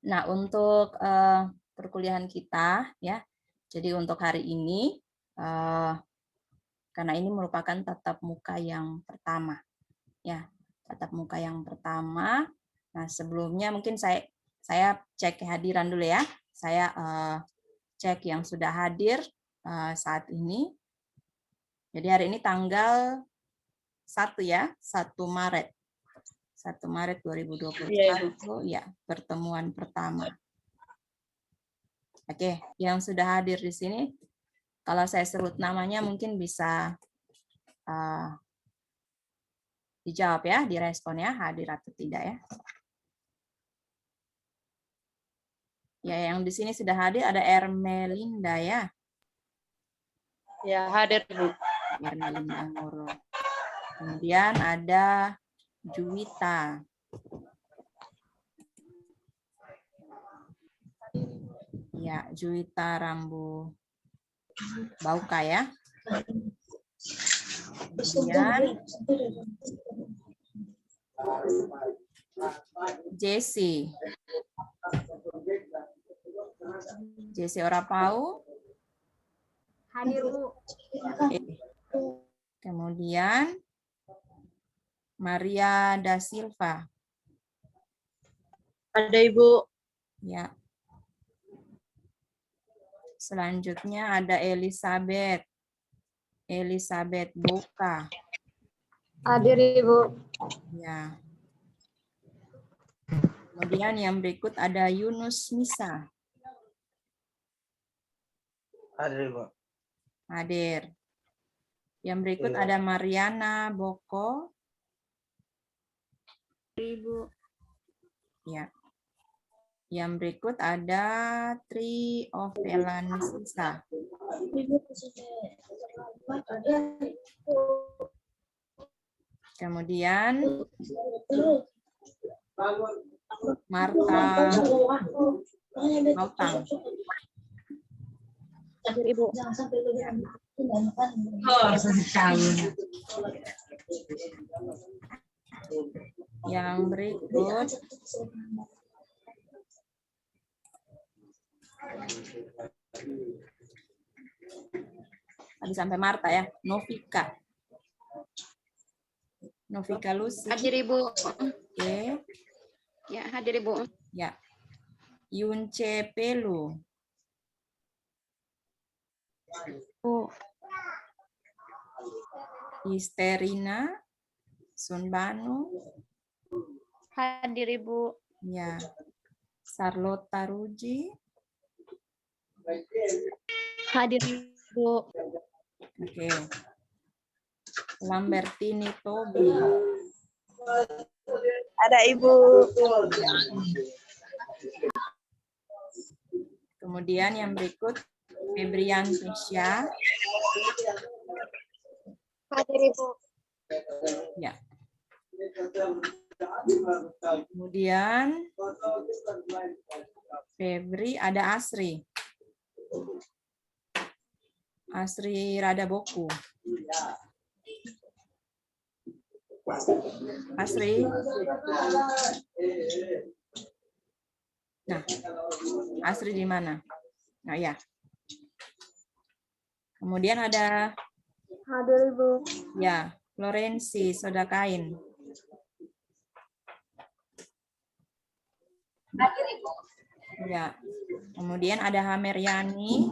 Nah, untuk perkuliahan kita ya. Jadi untuk hari ini karena ini merupakan tatap muka yang pertama ya. Tatap muka yang pertama. Nah, sebelumnya mungkin saya cek kehadiran dulu ya. Saya cek yang sudah hadir saat ini. Jadi hari ini tanggal 1 ya, 1 Maret. 1 Maret 2021 ya, pertemuan pertama. Oke, yang sudah hadir di sini, kalau saya sebut namanya mungkin bisa dijawab ya, direspon ya, hadir atau tidak ya. Ya, yang di sini sudah hadir ada Ermelinda ya. Ya, hadir, Bu. Ermelinda Ngoro. Kemudian ada Juwita. Ya, Juwita Rambu Bauka ya. Kemudian Jesse. Jesse Orapau. Hadir, Bu. Kemudian Maria da Silva. Ada, Ibu. Ya. Selanjutnya ada Elizabeth. Elizabeth Boka. Hadir, Ibu. Ya. Kemudian yang berikut ada Yunus Misa. Hadir, Ibu. Hadir. Yang berikut ada Mariana Boko. Ibu. Ya. Yang berikut ada Tri Ovelan Sisa. Kemudian Marta Mautang. Hadir, Ibu. Yang berikut tadi sampai Marta ya, Novika. Novika Lucy. Hadir, Ibu. Oke. Ya, hadir, Ibu. Ya. Yunce Pelu. Bu. Isterina Sunbanu. Hadir, Ibu. Ya. Sarlota Ruji. Hadir, Ibu. Oke. Lambertini Tobi. Ada, Ibu. Kemudian yang berikut Febrian Tisha. Hadir, Ibu. Ya. Kemudian Febri, ada Asri. Asri Radaboku. Asri. Nah, Asri di mana? Nah, ya. Kemudian ada Hadir, Ibu. ya, Florensi Sodakain. Hadir, Ibu. Ya. Kemudian ada Hameryani.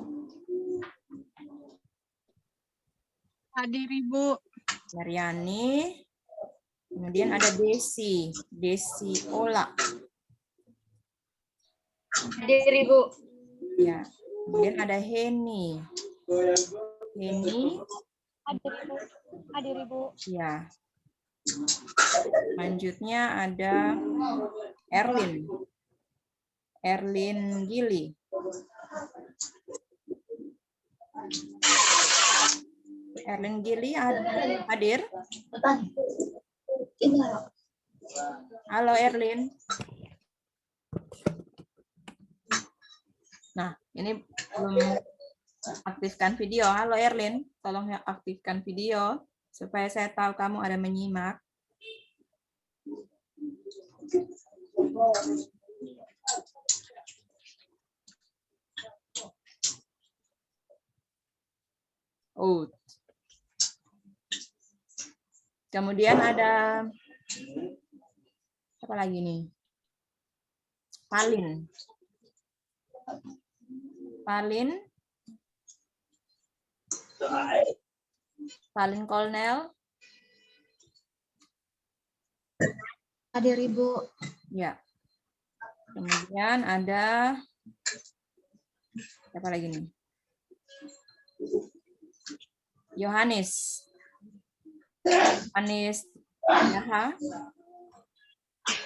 Hadir, Ibu. Hameryani. Kemudian ada Desi. Desi Ola. Hadir, Ibu. Ya. Kemudian ada Heni. Heni. Hadir, Ibu. Hadir, Ibu. Ya. Selanjutnya ada Erlin. Erlin Gili. Erlin Gili hadir? Halo Erlin. Nah, ini belum aktifkan video. Halo Erlin, tolong ya aktifkan video supaya saya tahu kamu ada menyimak. Kemudian ada apa lagi nih? Palin. Palin. Palin Kolnel. Hadir Ibu. Ya. Kemudian ada siapa lagi nih? Yohanes. Yohanes Yaha.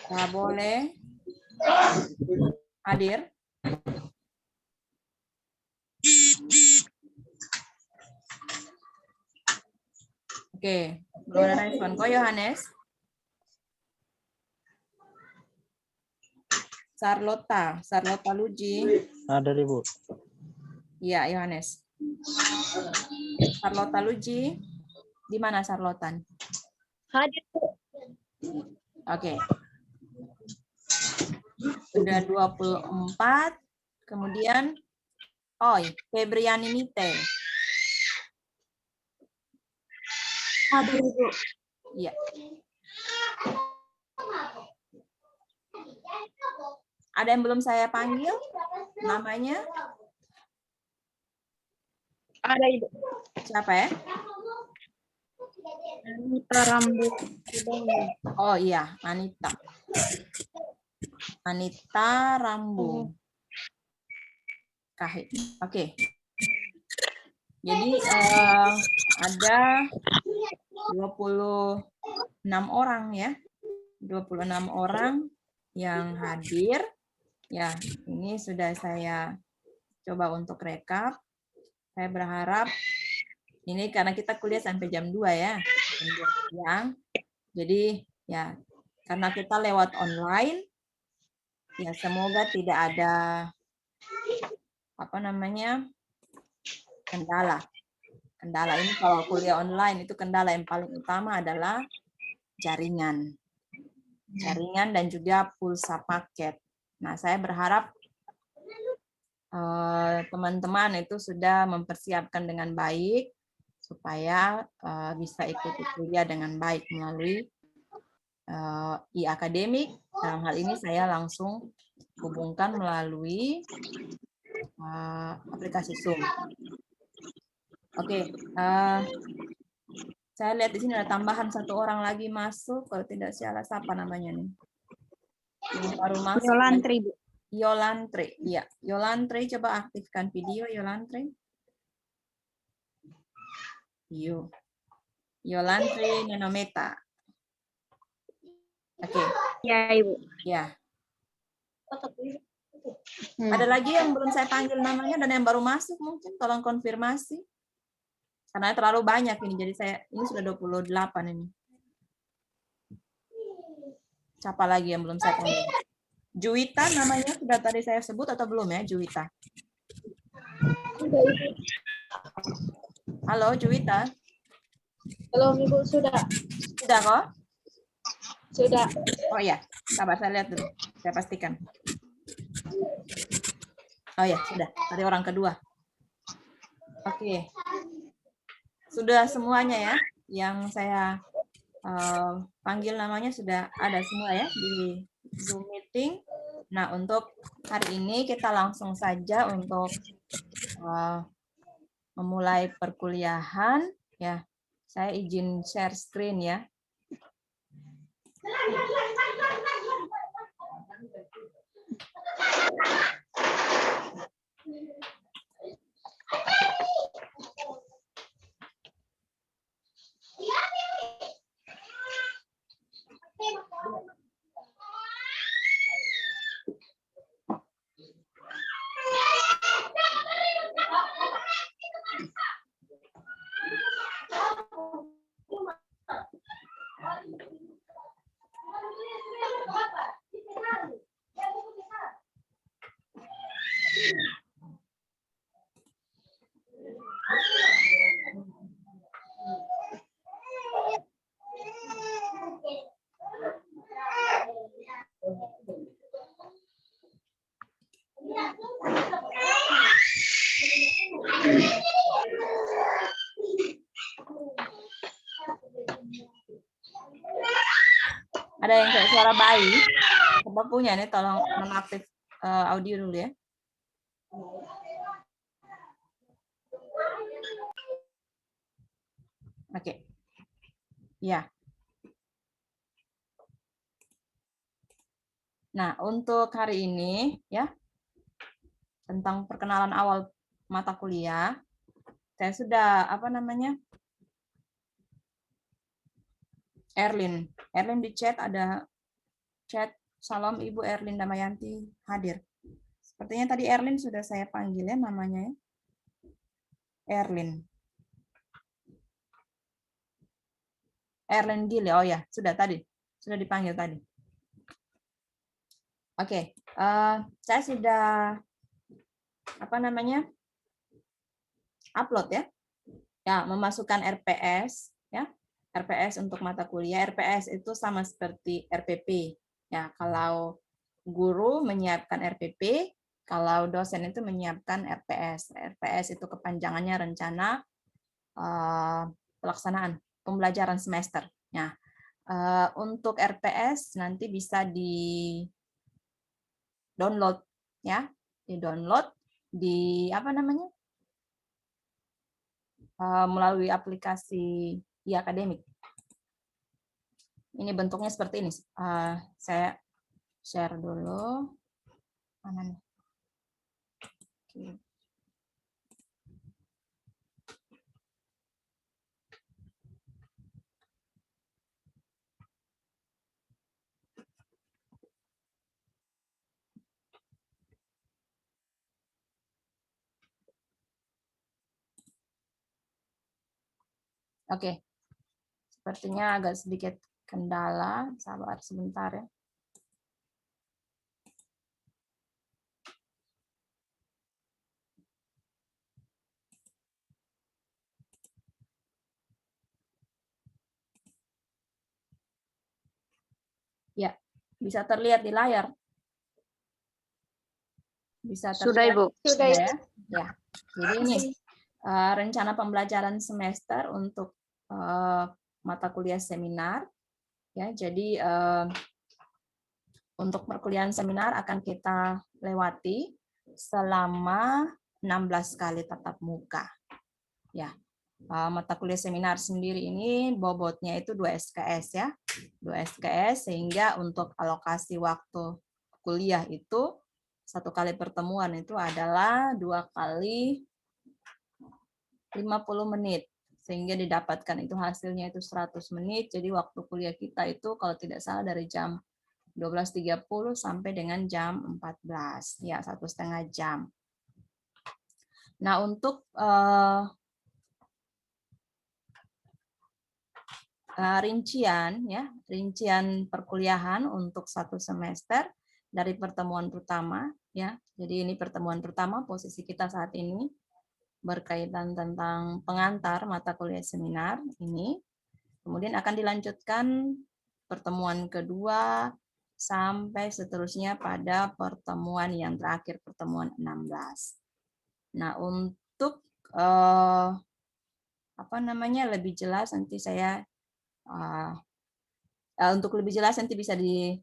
Nggak boleh hadir. Oke, belum ada respon. Kok Yohanes? Sarlota Luji. Ada Ibu. Iya, Yohanes. Sarlota Luji. Di mana Sarlotan? Hadir. Oke. Sudah 24. Kemudian Febriani Mite. Hadir Ibu. Iya. Ada yang belum saya panggil namanya? Ada Ibu. Siapa ya? Anita Rambu. Oh iya, Anita Rambu. Kahit. Oke. Jadi ada 26 orang ya. 26 orang yang hadir. Ya, ini sudah saya coba untuk rekap. Saya berharap ini karena kita kuliah sampai jam 2 ya. Jam 2 siang. Jadi ya karena kita lewat online ya semoga tidak ada kendala. Kendala ini kalau kuliah online itu kendala yang paling utama adalah jaringan. Jaringan dan juga pulsa paket. Nah, saya berharap teman-teman itu sudah mempersiapkan dengan baik supaya bisa ikuti kuliah dengan baik melalui e-akademik. Dalam hal ini saya langsung hubungkan melalui aplikasi Zoom. Oke, saya lihat di sini ada tambahan 1 orang lagi masuk. Kalau tidak salah, siapa namanya nih? Yang baru masuk. Yolantri Ibu. Yolantri, iya. Yolantri, coba aktifkan video Yolantri. Yolantri Nenometa. Oke. Ya Ibu. Ya. Ada lagi yang belum saya panggil namanya dan yang baru masuk mungkin tolong konfirmasi. Karena terlalu banyak ini, jadi ini sudah 28 ini. Siapa lagi yang belum saya panggil? Juwita namanya sudah tadi saya sebut atau belum ya, Juwita? Halo, Juwita. Halo Ibu, sudah. Sudah kok? Sudah. Oh ya, sabar saya lihat dulu. Saya pastikan. Oh ya, sudah. Tadi orang kedua. Oke. Sudah semuanya ya, yang saya panggil namanya sudah ada semua ya di Zoom meeting. Nah, untuk hari ini kita langsung saja untuk memulai perkuliahan ya. Saya izin share screen ya. Ada yang kayak suara bayi? Coba punya nih, tolong nonaktif audio dulu ya. Oke. Ya. Nah, untuk hari ini ya, tentang perkenalan awal mata kuliah, saya sudah Erlin di chat, ada chat. Salam Ibu Erlin Damayanti hadir. Sepertinya tadi Erlin sudah saya panggil ya namanya ya. Erlin Gile. Oh ya, sudah dipanggil tadi. Oke, saya sudah upload ya. Ya, memasukkan RPS ya. RPS untuk mata kuliah. RPS itu sama seperti RPP. Ya, kalau guru menyiapkan RPP, kalau dosen itu menyiapkan RPS. RPS itu kepanjangannya rencana pelaksanaan pembelajaran semester. Ya, untuk RPS nanti bisa di download ya, melalui aplikasi e-akademik. Ini bentuknya seperti ini. Saya share dulu. Mana nih? Oke. Sepertinya agak sedikit kendala. Sabar sebentar ya. Ya, bisa terlihat di layar. Bisa terlihat. Sudah, Ibu. Sudah ya. Ya. Jadi ini rencana pembelajaran semester untuk mata kuliah seminar. Ya, jadi untuk perkuliahan seminar akan kita lewati selama 16 kali tatap muka. Ya. Mata kuliah seminar sendiri ini bobotnya itu 2 SKS ya. 2 SKS sehingga untuk alokasi waktu kuliah itu 1 kali pertemuan itu adalah 2 kali 50 menit. Sehingga didapatkan itu hasilnya itu 100 menit. Jadi waktu kuliah kita itu kalau tidak salah dari jam 12.30 sampai dengan jam 14. Ya, 1,5 jam. Nah, untuk rincian perkuliahan untuk 1 semester dari pertemuan pertama ya. Jadi ini pertemuan pertama, posisi kita saat ini berkaitan tentang pengantar mata kuliah seminar ini. Kemudian akan dilanjutkan pertemuan kedua sampai seterusnya pada pertemuan yang terakhir, pertemuan 16. Nah, untuk lebih jelas nanti saya untuk lebih jelas nanti bisa di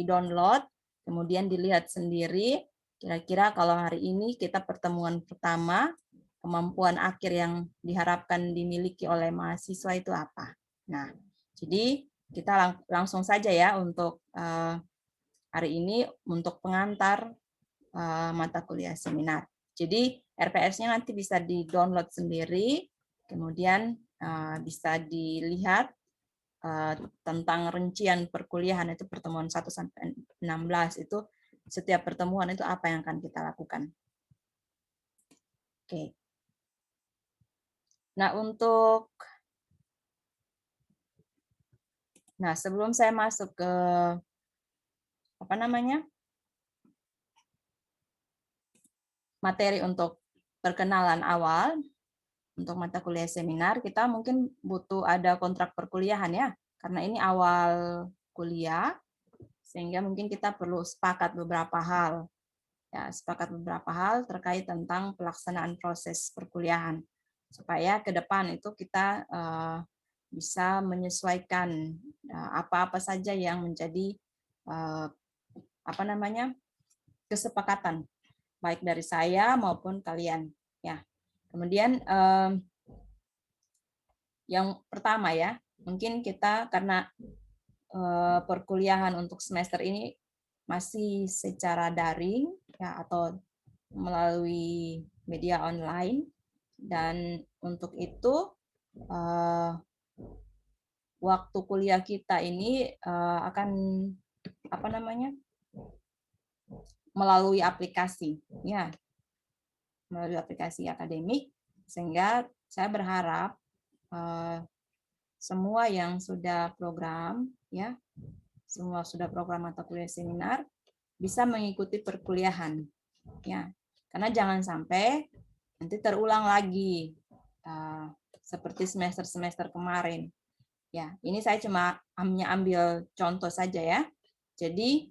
download, kemudian dilihat sendiri kira-kira kalau hari ini kita pertemuan pertama, kemampuan akhir yang diharapkan dimiliki oleh mahasiswa itu apa. Nah, jadi kita langsung saja ya untuk hari ini untuk pengantar mata kuliah seminar. Jadi RPS-nya nanti bisa di-download sendiri, kemudian bisa dilihat tentang rincian perkuliahan itu pertemuan 1 sampai 16 itu setiap pertemuan itu apa yang akan kita lakukan. Oke. Nah, sebelum saya masuk ke materi untuk perkenalan awal untuk mata kuliah seminar, kita mungkin butuh ada kontrak perkuliahan ya, karena ini awal kuliah, sehingga mungkin kita perlu sepakat beberapa hal. Ya, sepakat beberapa hal terkait tentang pelaksanaan proses perkuliahan, supaya ke depan itu kita bisa menyesuaikan apa-apa saja yang menjadi kesepakatan baik dari saya maupun kalian. Ya. Kemudian yang pertama ya, mungkin kita karena perkuliahan untuk semester ini masih secara daring ya atau melalui media online, dan untuk itu waktu kuliah kita ini akan melalui aplikasi ya, melalui aplikasi akademik, sehingga saya berharap semua yang sudah program ya, semua sudah program atau kuliah seminar bisa mengikuti perkuliahan ya, karena jangan sampai nanti terulang lagi seperti semester-semester kemarin ya. Ini saya cuma hanya ambil contoh saja ya. Jadi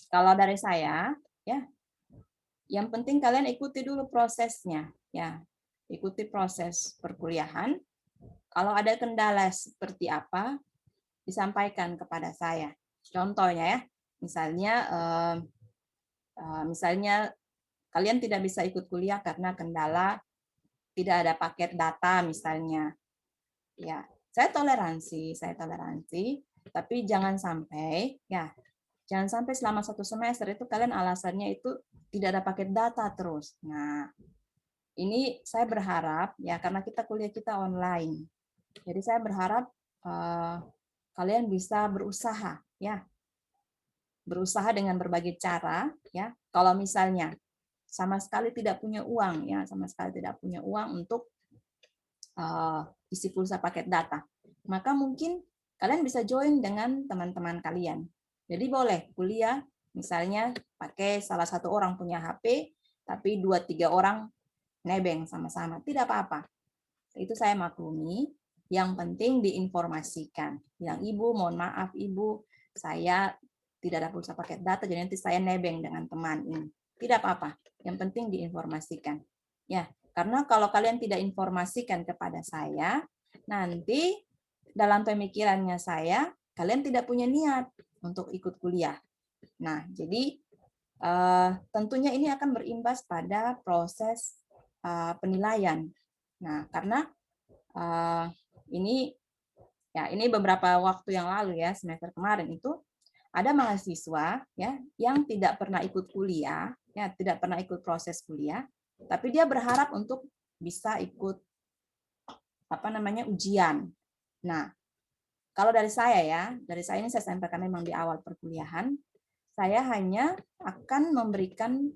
kalau dari saya ya, yang penting kalian ikuti dulu prosesnya ya, ikuti proses perkuliahan. Kalau ada kendala seperti apa, disampaikan kepada saya. Contohnya ya, misalnya kalian tidak bisa ikut kuliah karena kendala tidak ada paket data misalnya. Ya, saya toleransi, tapi jangan sampai selama 1 semester itu kalian alasannya itu tidak ada paket data terus. Nah, ini saya berharap ya, karena kuliah kita online. Jadi saya berharap kalian bisa berusaha ya. Berusaha dengan berbagai cara ya. Kalau misalnya sama sekali tidak punya uang ya, untuk isi pulsa paket data, maka mungkin kalian bisa join dengan teman-teman kalian. Jadi boleh kuliah misalnya pakai salah satu orang punya HP, tapi 2-3 orang nebeng sama-sama, tidak apa-apa. Itu saya maklumi. Yang penting diinformasikan. Yang Ibu, mohon maaf Ibu, saya tidak ada pulsa paket data, jadi nanti saya nebeng dengan teman ini. Tidak apa-apa. Yang penting diinformasikan. Ya, karena kalau kalian tidak informasikan kepada saya, nanti dalam pemikirannya saya, kalian tidak punya niat untuk ikut kuliah. Nah, jadi tentunya ini akan berimbas pada proses penilaian. Nah, karena ini beberapa waktu yang lalu ya, semester kemarin itu ada mahasiswa ya yang tidak pernah ikut kuliah, ya tidak pernah ikut proses kuliah, tapi dia berharap untuk bisa ikut ujian. Nah, kalau dari saya ini saya sampaikan memang di awal perkuliahan, saya hanya akan memberikan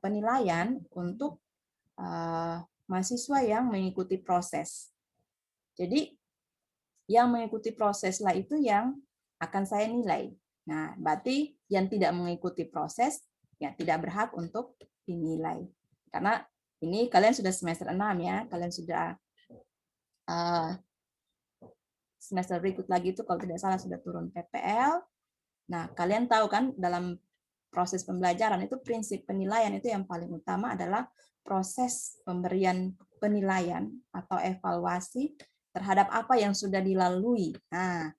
penilaian untuk mahasiswa yang mengikuti proses. Jadi yang mengikuti proses lah itu yang akan saya nilai. Nah, berarti yang tidak mengikuti proses ya tidak berhak untuk dinilai. Karena ini kalian sudah semester 6 ya, kalian sudah semester berikut lagi itu kalau tidak salah sudah turun PPL. Nah, kalian tahu kan dalam proses pembelajaran itu prinsip penilaian itu yang paling utama adalah proses pemberian penilaian atau evaluasi terhadap apa yang sudah dilalui. Nah,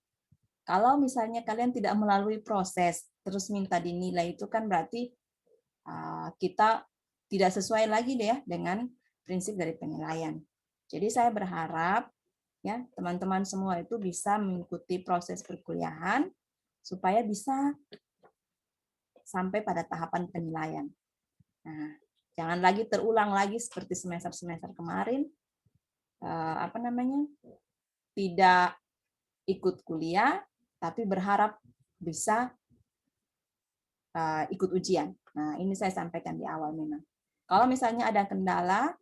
kalau misalnya kalian tidak melalui proses terus minta dinilai, itu kan berarti kita tidak sesuai lagi deh ya dengan prinsip dari penilaian. Jadi saya berharap ya teman-teman semua itu bisa mengikuti proses perkuliahan supaya bisa sampai pada tahapan penilaian. Nah, jangan lagi terulang lagi seperti semester-semester kemarin, tidak ikut kuliah, tapi berharap bisa ikut ujian. Nah, ini saya sampaikan di awal memang. Kalau misalnya ada kendala,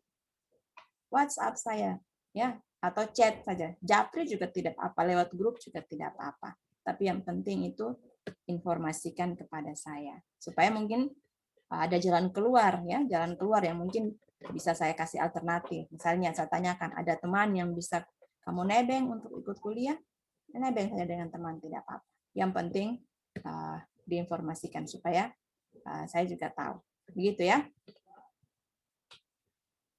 WhatsApp saya, ya, atau chat saja. Japri juga tidak apa, lewat grup juga tidak apa-apa. Tapi yang penting itu informasikan kepada saya, supaya mungkin ada jalan keluar, ya, jalan keluar yang mungkin bisa saya kasih alternatif. Misalnya saya tanyakan, ada teman yang bisa kamu nebeng untuk ikut kuliah? Nebeng saja dengan teman, tidak apa-apa. Yang penting diinformasikan supaya saya juga tahu. Begitu ya.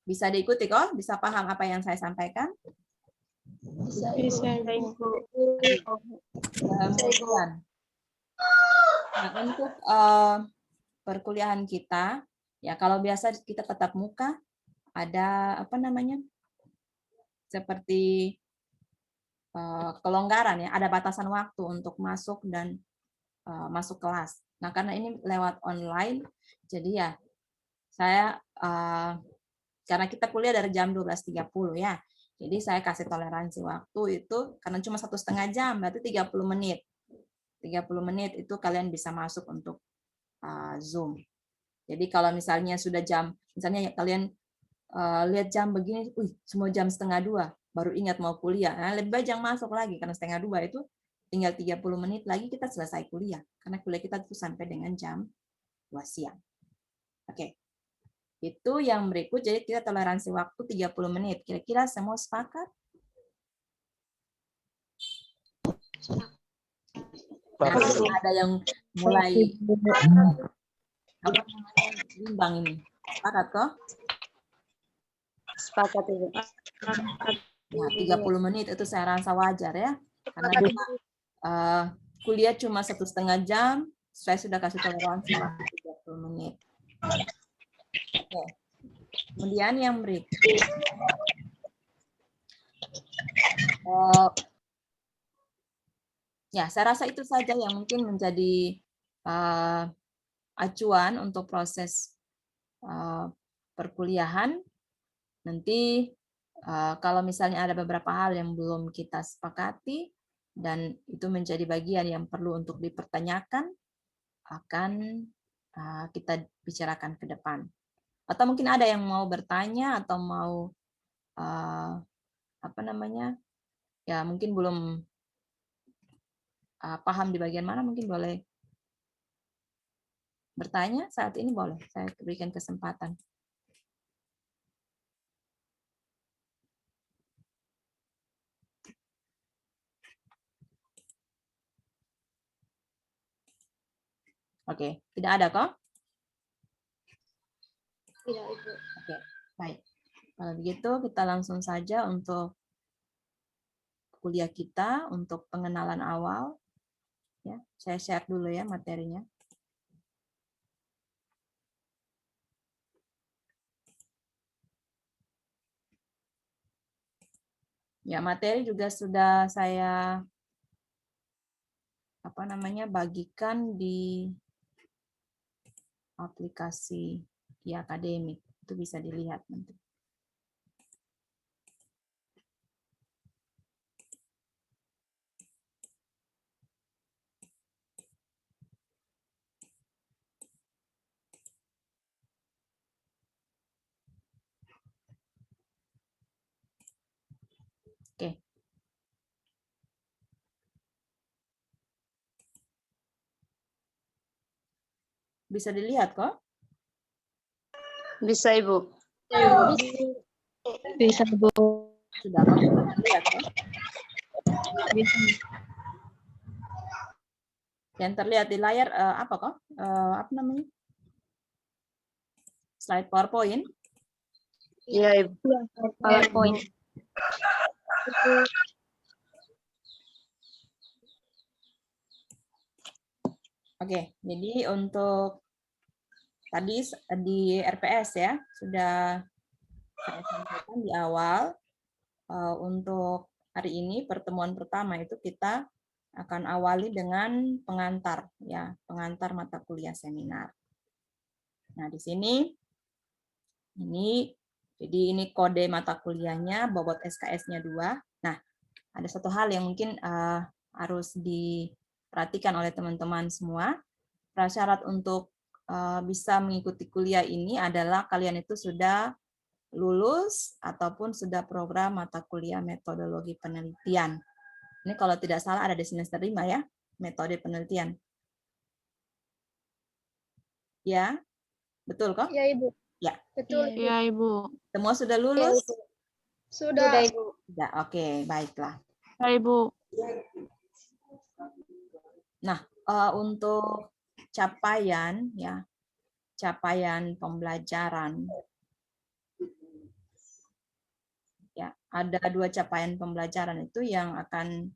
Bisa diikuti kok? Bisa paham apa yang saya sampaikan? Bisa, Bisa, Ibu. Ibu. Kemudian, nah untuk perkuliahan kita, ya kalau biasa kita tatap muka, ada apa namanya, seperti kelonggaran ya, ada batasan waktu untuk masuk dan masuk kelas. Nah karena ini lewat online, jadi ya saya karena kita kuliah dari jam 12.30 ya, jadi saya kasih toleransi waktu itu karena cuma 1,5 jam, berarti 30 menit. 30 menit itu kalian bisa masuk untuk Zoom. Jadi kalau misalnya sudah jam, misalnya kalian lihat jam begini, semua jam 1:30, baru ingat mau kuliah. Nah, lebih baik jangan masuk lagi, karena 1:30 itu tinggal 30 menit lagi kita selesai kuliah. Karena kuliah kita itu sampai dengan jam 2 siang. Oke. Itu yang berikut, jadi kita toleransi waktu 30 menit. Kira-kira semua sepakat? Nah, ada yang mulai apa namanya, bimbang ini. Sepakat kok? Sepakat, Ibu. Ya, 30 menit itu saya rasa wajar ya. Karena kita kuliah cuma 1,5 jam, saya sudah kasih toleransi waktu 30 menit. Oke. Kemudian yang berikut. Ya, saya rasa itu saja yang mungkin menjadi acuan untuk proses perkuliahan. Nanti kalau misalnya ada beberapa hal yang belum kita sepakati dan itu menjadi bagian yang perlu untuk dipertanyakan, akan kita bicarakan ke depan. Atau mungkin ada yang mau bertanya atau mau apa namanya, ya mungkin belum paham di bagian mana, mungkin boleh bertanya saat ini, boleh saya berikan kesempatan. Oke, tidak ada kok? Tidak, Ibu. Oke, baik. Kalau begitu kita langsung saja untuk kuliah kita, untuk pengenalan awal. Ya, saya share dulu ya materinya. Ya, materi juga sudah saya apa namanya, bagikan di aplikasi e-akademik. Itu bisa dilihat nanti. Oke. Bisa dilihat kok? Bisa, Ibu. Bisa. Bisa, Bu. Sudah kok? Bisa lihat kok? Bisa. Yang terlihat di layar apa kok? Apa namanya? Slide PowerPoint. Iya, Ibu. PowerPoint. Oke, jadi untuk tadi di RPS ya, sudah saya sampaikan di awal, untuk hari ini pertemuan pertama itu kita akan awali dengan pengantar ya, pengantar mata kuliah seminar. Nah, di sini ini kode mata kuliahnya, bobot SKS-nya 2. Nah, ada satu hal yang mungkin harus diperhatikan oleh teman-teman semua. Prasyarat untuk bisa mengikuti kuliah ini adalah kalian itu sudah lulus ataupun sudah program mata kuliah metodologi penelitian. Ini kalau tidak salah ada di semester 5 ya, metode penelitian. Ya, betul kok? Ya, Ibu. Ya. Betul. Iya, Ibu. Semua sudah Ya, lulus? Ibu. Sudah. Ibu. Sudah, oke, baiklah. Iya, Ibu. Nah, untuk capaian ya, capaian pembelajaran ya ada 2 capaian pembelajaran itu yang akan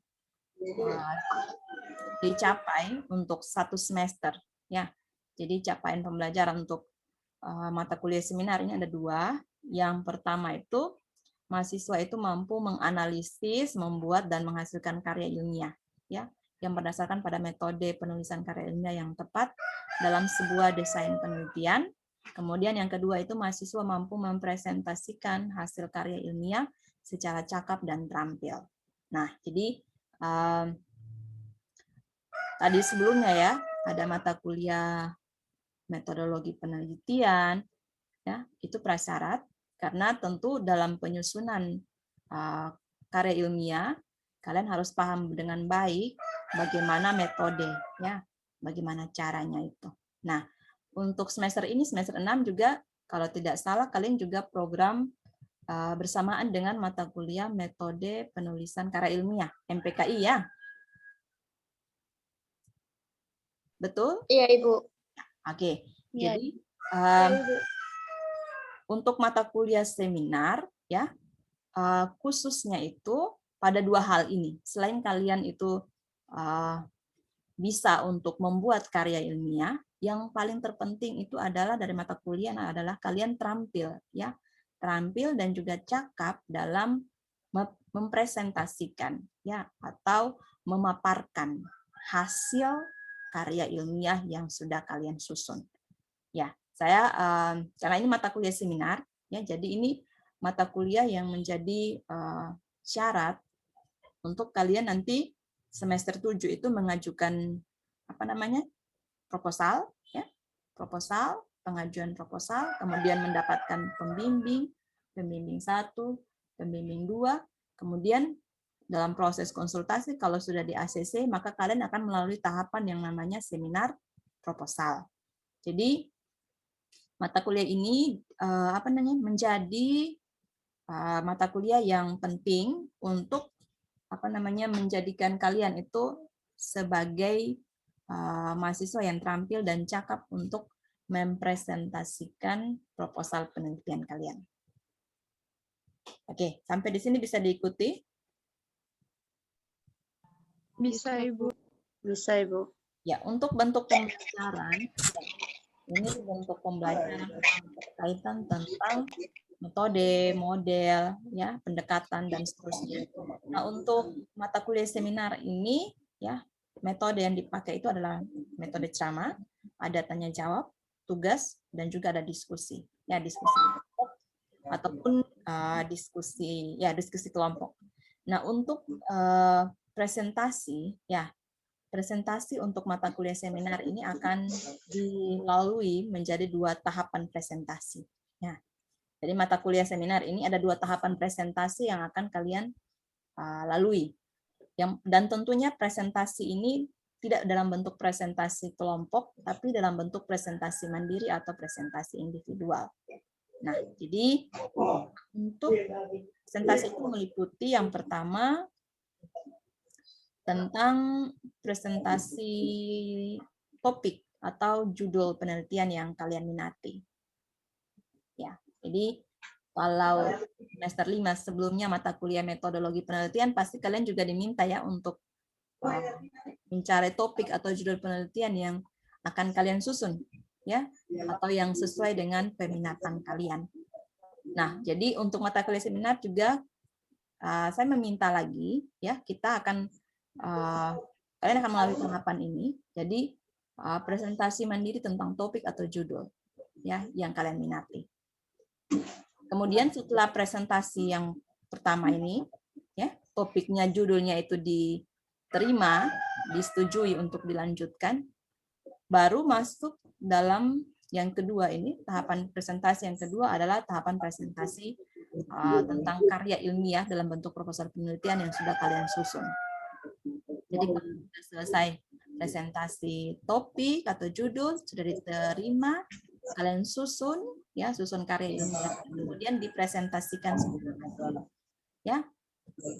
dicapai untuk 1 semester, ya. Jadi capaian pembelajaran untuk mata kuliah seminar ini ada 2. Yang pertama itu mahasiswa itu mampu menganalisis, membuat dan menghasilkan karya ilmiah, ya, yang berdasarkan pada metode penulisan karya ilmiah yang tepat dalam sebuah desain penelitian. Kemudian yang kedua itu mahasiswa mampu mempresentasikan hasil karya ilmiah secara cakap dan terampil. Nah, jadi tadi sebelumnya ya ada mata kuliah metodologi penelitian, ya itu prasyarat karena tentu dalam penyusunan karya ilmiah kalian harus paham dengan baik bagaimana metode, ya bagaimana caranya itu. Nah untuk semester ini semester 6 juga kalau tidak salah kalian juga program bersamaan dengan mata kuliah metode penulisan karya ilmiah MPKI ya. Betul? Iya, Ibu. Oke. Iya. Jadi Iya, Ibu. untuk mata kuliah seminar ya khususnya itu pada 2 hal ini. Selain kalian itu bisa untuk membuat karya ilmiah, yang paling terpenting itu adalah dari mata kuliah adalah kalian terampil ya. Terampil dan juga cakap dalam mempresentasikan ya atau memaparkan hasil karya ilmiah yang sudah kalian susun. Ya, saya karena ini mata kuliah seminar ya, jadi ini mata kuliah yang menjadi syarat untuk kalian nanti semester 7 itu mengajukan apa namanya? Proposal ya. Proposal, pengajuan proposal, kemudian mendapatkan pembimbing, pembimbing 1, pembimbing 2, kemudian dalam proses konsultasi kalau sudah di ACC maka kalian akan melalui tahapan yang namanya seminar proposal. Jadi mata kuliah ini menjadi mata kuliah yang penting untuk menjadikan kalian itu sebagai mahasiswa yang terampil dan cakap untuk mempresentasikan proposal penelitian kalian. Oke, sampai di sini bisa diikuti? Bisa, Ibu. Bisa, Ibu. Ya, untuk bentuk pembelajaran, ini bentuk pembelajaran berkaitan tentang metode, model, ya, pendekatan dan seterusnya. Nah, untuk mata kuliah seminar ini, ya, metode yang dipakai itu adalah metode ceramah, ada tanya jawab, tugas, dan juga ada diskusi. Ya, diskusi ataupun diskusi kelompok. Nah, untuk presentasi, ya, presentasi untuk mata kuliah seminar ini akan dilalui menjadi 2 tahapan presentasi. Ya. Jadi mata kuliah seminar ini ada 2 tahapan presentasi yang akan kalian lalui. Dan tentunya presentasi ini tidak dalam bentuk presentasi kelompok, tapi dalam bentuk presentasi mandiri atau presentasi individual. Nah, jadi untuk presentasi itu meliputi yang pertama tentang presentasi topik atau judul penelitian yang kalian minati. Ya, jadi kalau semester 5 sebelumnya mata kuliah metodologi penelitian pasti kalian juga diminta ya untuk mencari topik atau judul penelitian yang akan kalian susun ya atau yang sesuai dengan peminatan kalian. Nah, jadi untuk mata kuliah seminar juga saya meminta lagi ya kita akan kalian akan melalui tahapan ini. Jadi presentasi mandiri tentang topik atau judul ya yang kalian minati. Kemudian setelah presentasi yang pertama ini, ya topiknya, judulnya itu diterima, disetujui untuk dilanjutkan, baru masuk dalam yang kedua ini, tahapan presentasi yang kedua adalah tahapan presentasi tentang karya ilmiah dalam bentuk proposal penelitian yang sudah kalian susun. Jadi kalau sudah selesai presentasi topik atau judul, sudah diterima, kalian susun ya, susun karya ilmiah, kemudian dipresentasikan ya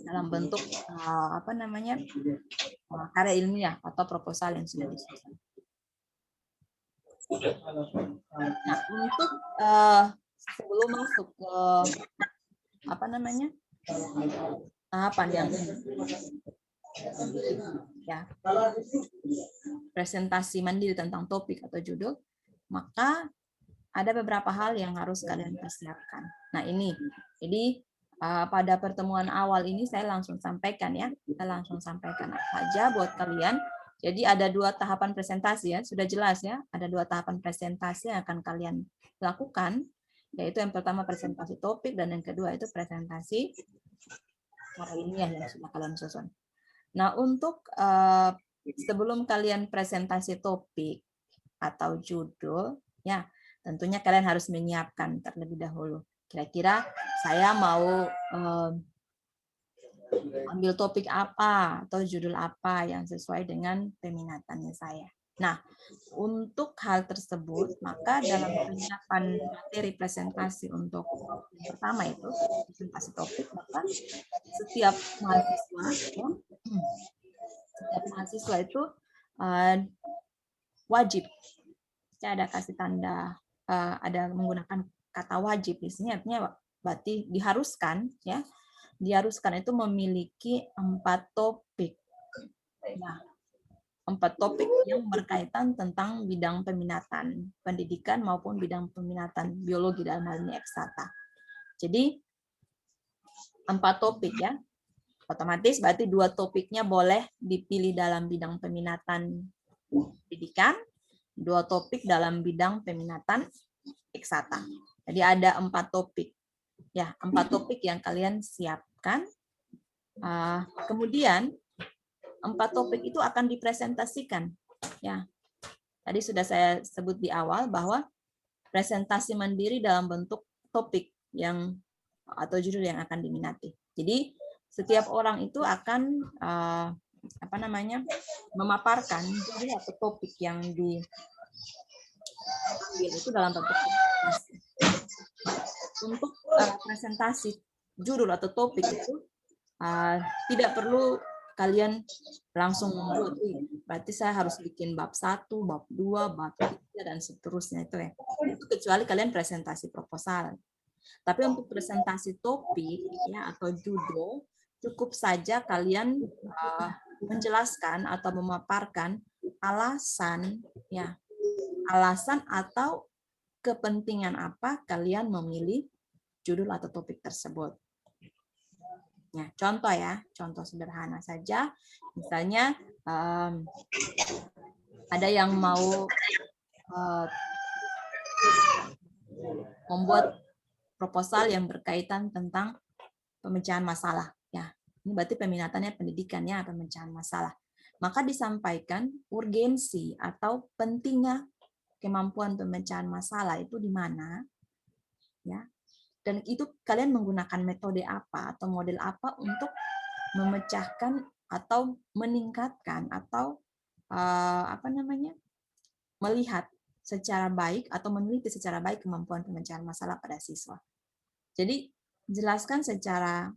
dalam bentuk karya ilmiah atau proposal yang sudah disusun. Nah, untuk sebelum masuk ke tahapan yang ya presentasi mandiri tentang topik atau judul, maka ada beberapa hal yang harus kalian persiapkan. Nah ini, jadi pada pertemuan awal ini saya langsung sampaikan ya, saya langsung sampaikan saja buat kalian. Jadi ada 2 tahapan presentasi ya, sudah jelas ya, ada 2 tahapan presentasi yang akan kalian lakukan, yaitu yang pertama presentasi topik dan yang kedua itu presentasi secara ilmiah yang sudah kalian susun. Nah untuk sebelum kalian presentasi topik atau judul, ya tentunya kalian harus menyiapkan terlebih dahulu. Kira-kira saya mau ambil topik apa atau judul apa yang sesuai dengan peminatannya saya. Nah, untuk hal tersebut, maka dalam penyiapan materi presentasi untuk yang pertama itu presentasi topik, maka setiap mahasiswa, itu wajib. Saya ada kasih tanda, ada menggunakan kata wajib di sini, artinya berarti diharuskan ya. Diharuskan itu memiliki 4 topik. Nah, 4 topik yang berkaitan tentang bidang peminatan pendidikan maupun bidang peminatan biologi dalam hal ini eksata. Jadi 4 topik ya. Otomatis berarti 2 topiknya boleh dipilih dalam bidang peminatan pendidikan, 2 topik dalam bidang peminatan eksata. Jadi ada 4 topik. Ya, 4 topik yang kalian siapkan. Kemudian 4 topik itu akan dipresentasikan. Ya, tadi sudah saya sebut di awal bahwa presentasi mandiri dalam bentuk topik yang atau judul yang akan diminati. Jadi setiap orang itu akan memaparkan judul atau topik yang diambil itu dalam bentuk presentasi. Untuk presentasi judul atau topik itu tidak perlu kalian langsung membuat, berarti saya harus bikin bab 1, bab 2, bab 3, dan seterusnya itu ya. Itu kecuali kalian presentasi proposal. Tapi untuk presentasi topik ya atau judul, cukup saja kalian menjelaskan atau memaparkan alasan ya, alasan atau kepentingan apa kalian memilih judul atau topik tersebut. Ya, contoh sederhana saja. Misalnya ada yang mau membuat proposal yang berkaitan tentang pemecahan masalah. Ya, ini berarti peminatannya pendidikannya pemecahan masalah. Maka disampaikan urgensi atau pentingnya kemampuan pemecahan masalah itu di mana, ya. Dan itu kalian menggunakan metode apa atau model apa untuk memecahkan atau meningkatkan atau melihat secara baik atau meneliti secara baik kemampuan pemecahan masalah pada siswa. Jadi jelaskan secara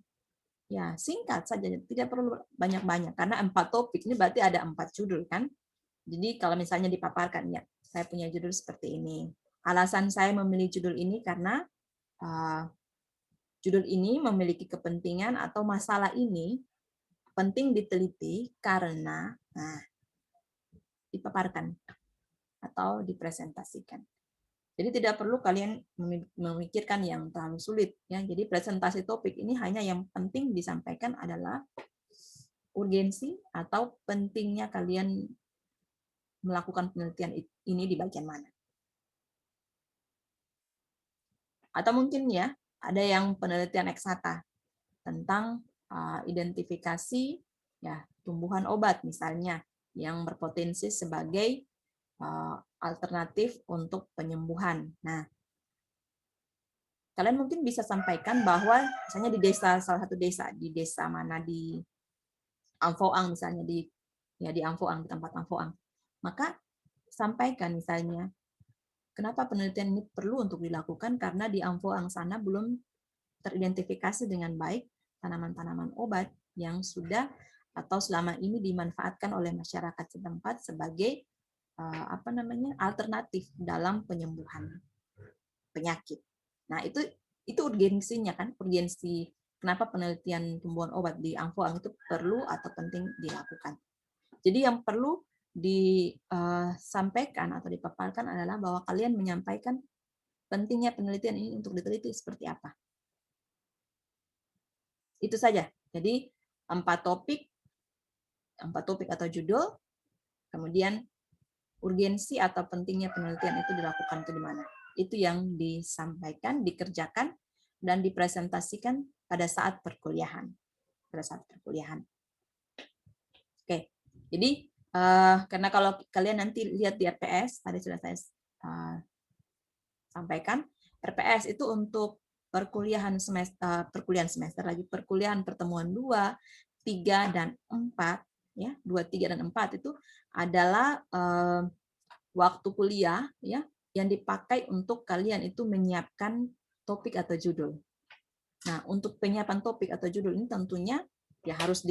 ya singkat saja, tidak perlu banyak-banyak karena 4 topik ini berarti ada 4 judul kan. Jadi kalau misalnya dipaparkan ya, saya punya judul seperti ini. Alasan saya memilih judul ini karena judul ini memiliki kepentingan atau masalah ini penting diteliti karena dipaparkan atau dipresentasikan. Jadi tidak perlu kalian memikirkan yang terlalu sulit ya. Jadi presentasi topik ini hanya yang penting disampaikan adalah urgensi atau pentingnya kalian melakukan penelitian ini di bagian mana. Atau mungkin ya ada yang penelitian eksata tentang identifikasi ya tumbuhan obat misalnya yang berpotensi sebagai alternatif untuk penyembuhan. Nah, kalian mungkin bisa sampaikan bahwa misalnya di desa, salah satu desa, di desa mana di Amfoang misalnya, di Amfoang, di tempat Amfoang. Maka sampaikan misalnya, kenapa penelitian ini perlu untuk dilakukan karena di Amfoang sana belum teridentifikasi dengan baik tanaman-tanaman obat yang sudah atau selama ini dimanfaatkan oleh masyarakat setempat sebagai alternatif dalam penyembuhan penyakit. Nah, itu urgensinya kan, urgensi kenapa penelitian tumbuhan obat di Angfoang itu perlu atau penting dilakukan. Jadi yang perlu disampaikan atau dipaparkan adalah bahwa kalian menyampaikan pentingnya penelitian ini untuk diteliti seperti apa. Itu saja. Jadi 4 topik atau judul, kemudian urgensi atau pentingnya penelitian itu dilakukan itu di mana. Itu yang disampaikan, dikerjakan, dan dipresentasikan pada saat perkuliahan. Oke, jadi karena kalau kalian nanti lihat di RPS, tadi sudah saya sampaikan, RPS itu untuk perkuliahan pertemuan 2, 3, dan 4, ya, 2, 3, dan 4 itu adalah waktu kuliah, ya, yang dipakai untuk kalian itu menyiapkan topik atau judul. Nah, untuk penyiapan topik atau judul ini tentunya ya harus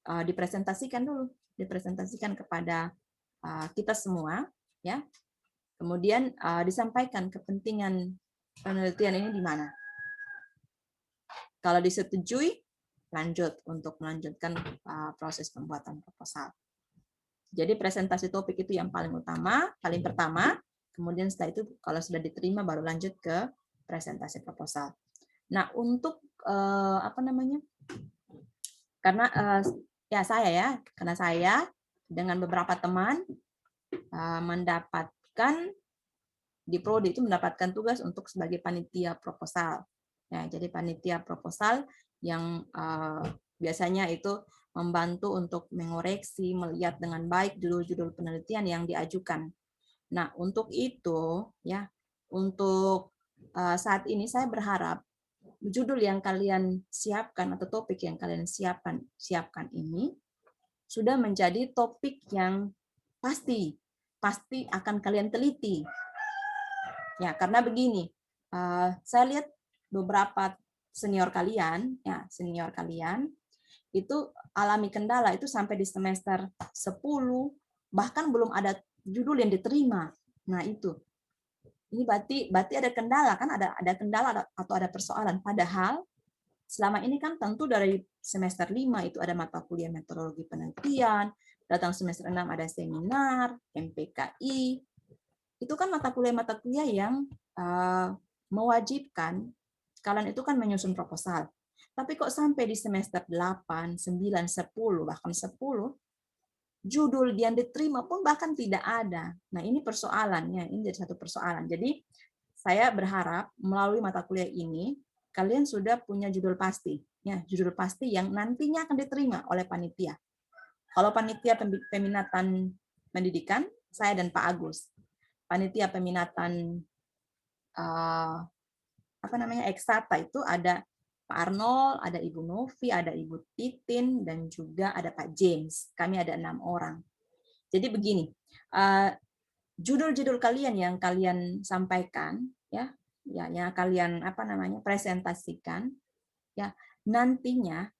dipresentasikan dulu, dipresentasikan kepada kita semua, ya. Kemudian disampaikan kepentingan penelitian ini di mana. Kalau disetujui, lanjut untuk melanjutkan proses pembuatan proposal. Jadi presentasi topik itu yang paling pertama, kemudian setelah itu kalau sudah diterima baru lanjut ke presentasi proposal. Nah, untuk karena saya dengan beberapa teman mendapatkan di prodi itu mendapatkan tugas untuk sebagai panitia proposal. Ya, jadi panitia proposal yang biasanya itu membantu untuk mengoreksi, melihat dengan baik judul-judul penelitian yang diajukan. Nah, untuk itu, ya, untuk saat ini saya berharap judul yang kalian siapkan atau topik yang kalian siapkan ini sudah menjadi topik yang pasti akan kalian teliti. Ya, karena begini, saya lihat beberapa senior kalian itu alami kendala itu sampai di semester 10 bahkan belum ada judul yang diterima. Nah, itu. Ini berarti ada kendala kan, ada kendala atau ada persoalan. Padahal selama ini kan tentu dari semester 5 itu ada mata kuliah metodologi penelitian, datang semester 6 ada seminar, MPKI. Itu kan mata kuliah yang mewajibkan kalian itu kan menyusun proposal. Tapi kok sampai di semester 8, 9, 10, bahkan 10, judul yang diterima pun bahkan tidak ada. Nah, ini persoalannya, ini jadi satu persoalan. Jadi, saya berharap melalui mata kuliah ini, kalian sudah punya judul pasti. Ya, judul pasti yang nantinya akan diterima oleh panitia. Kalau panitia peminatan pendidikan, saya dan Pak Agus. Panitia peminatan eksata itu ada Pak Arnold, ada Ibu Novi, ada Ibu Titin, dan juga ada Pak James. Kami ada 6 orang. Jadi begini, judul-judul kalian yang kalian sampaikan, ya yang kalian presentasikan, ya nantinya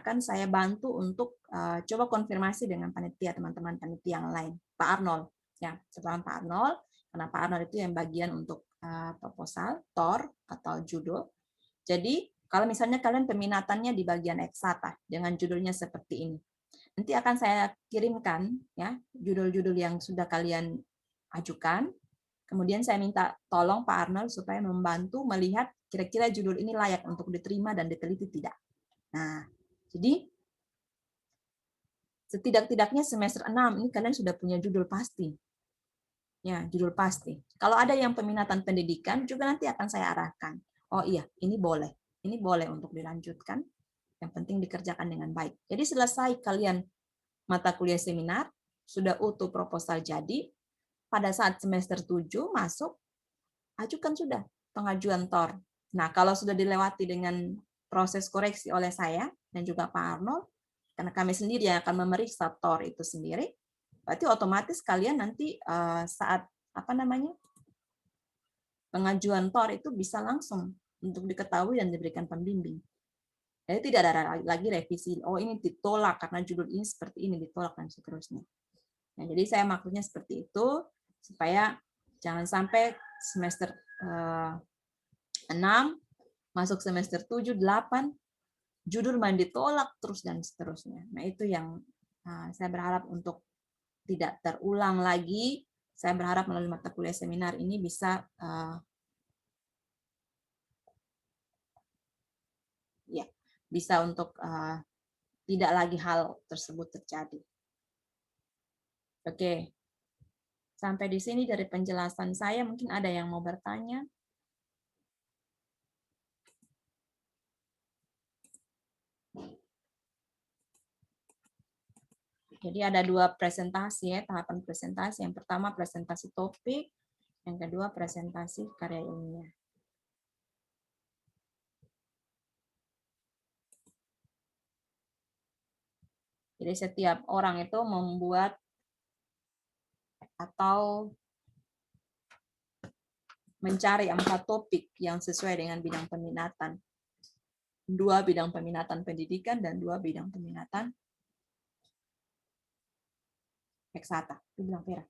akan saya bantu untuk coba konfirmasi dengan teman-teman panitia yang lain. Pak Arnold, ya, setelah Pak Arnold, karena Pak Arnold itu yang bagian untuk proposal, TOR atau judul. Jadi kalau misalnya kalian peminatannya di bagian eksata dengan judulnya seperti ini, nanti akan saya kirimkan ya judul-judul yang sudah kalian ajukan. Kemudian saya minta tolong Pak Arnold supaya membantu melihat kira-kira judul ini layak untuk diterima dan diteliti tidak. Nah, jadi setidak-tidaknya semester 6 ini kalian sudah punya judul pasti. Ya, judul pasti. Kalau ada yang peminatan pendidikan juga nanti akan saya arahkan. Oh iya, ini boleh. Ini boleh untuk dilanjutkan. Yang penting dikerjakan dengan baik. Jadi selesai kalian mata kuliah seminar, sudah utuh proposal jadi, pada saat semester 7 masuk, ajukan sudah pengajuan TOR. Nah, kalau sudah dilewati dengan proses koreksi oleh saya dan juga Pak Arnold, karena kami sendiri yang akan memeriksa TOR itu sendiri, berarti otomatis kalian nanti saat pengajuan TOR itu bisa langsung untuk diketahui dan diberikan pembimbing. Jadi tidak ada lagi revisi. Oh, ini ditolak karena judul ini seperti ini, ditolak dan seterusnya. Nah, jadi saya maksudnya seperti itu supaya jangan sampai semester 6 masuk semester 7, 8 judul main ditolak terus dan seterusnya. Nah, itu yang saya berharap untuk tidak terulang lagi. Saya berharap melalui mata kuliah seminar ini bisa bisa untuk tidak lagi hal tersebut terjadi. Oke. Sampai di sini dari penjelasan saya, mungkin ada yang mau bertanya? Jadi ada 2 presentasi ya, tahapan presentasi. Yang pertama presentasi topik, yang kedua presentasi karya ilmiah. Jadi setiap orang itu membuat atau mencari 4 topik yang sesuai dengan bidang peminatan. 2 bidang peminatan pendidikan dan 2 bidang peminatan eksata. Itu bilang Vera.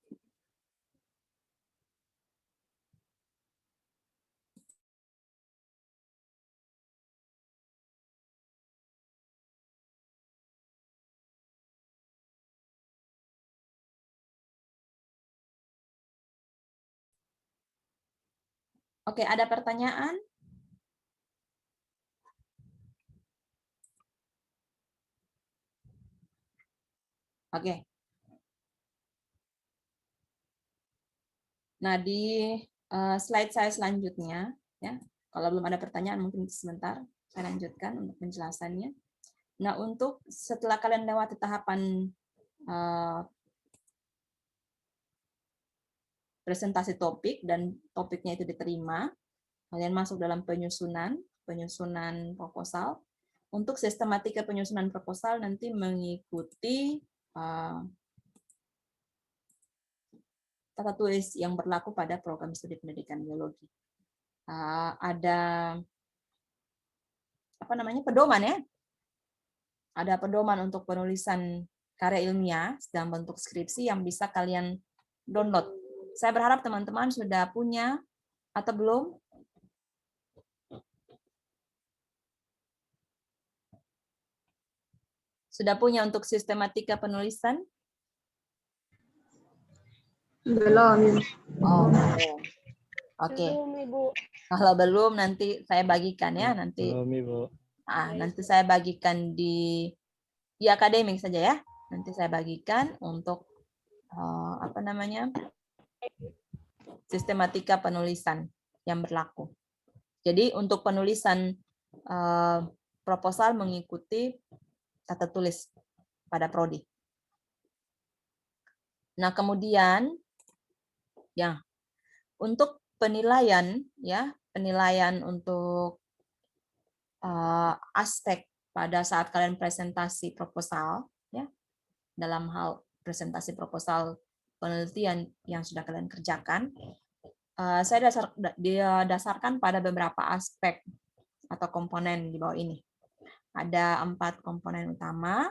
Oke, ada pertanyaan? Oke. Nah, di slide saya selanjutnya, ya, kalau belum ada pertanyaan mungkin sebentar saya lanjutkan untuk penjelasannya. Nah, untuk setelah kalian lewati tahapan presentasi topik dan topiknya itu diterima, kalian masuk dalam penyusunan proposal. Untuk sistematika penyusunan proposal nanti mengikuti tata tulis yang berlaku pada program studi pendidikan biologi. Ada pedoman ya. Ada pedoman untuk penulisan karya ilmiah dalam bentuk skripsi yang bisa kalian download. Saya berharap teman-teman sudah punya atau belum? Sudah punya untuk sistematika penulisan? Belum. Oh, oke. Belum, Ibu. Kalau belum nanti saya bagikan ya, nanti saya bagikan di akademik saja ya. Nanti saya bagikan untuk sistematika penulisan yang berlaku. Jadi untuk penulisan proposal mengikuti tata tulis pada prodi. Nah, kemudian ya untuk penilaian untuk aspek pada saat kalian presentasi proposal ya, dalam hal presentasi proposal penelitian yang sudah kalian kerjakan, saya dasarkan pada beberapa aspek atau komponen di bawah ini. Ada 4 komponen utama,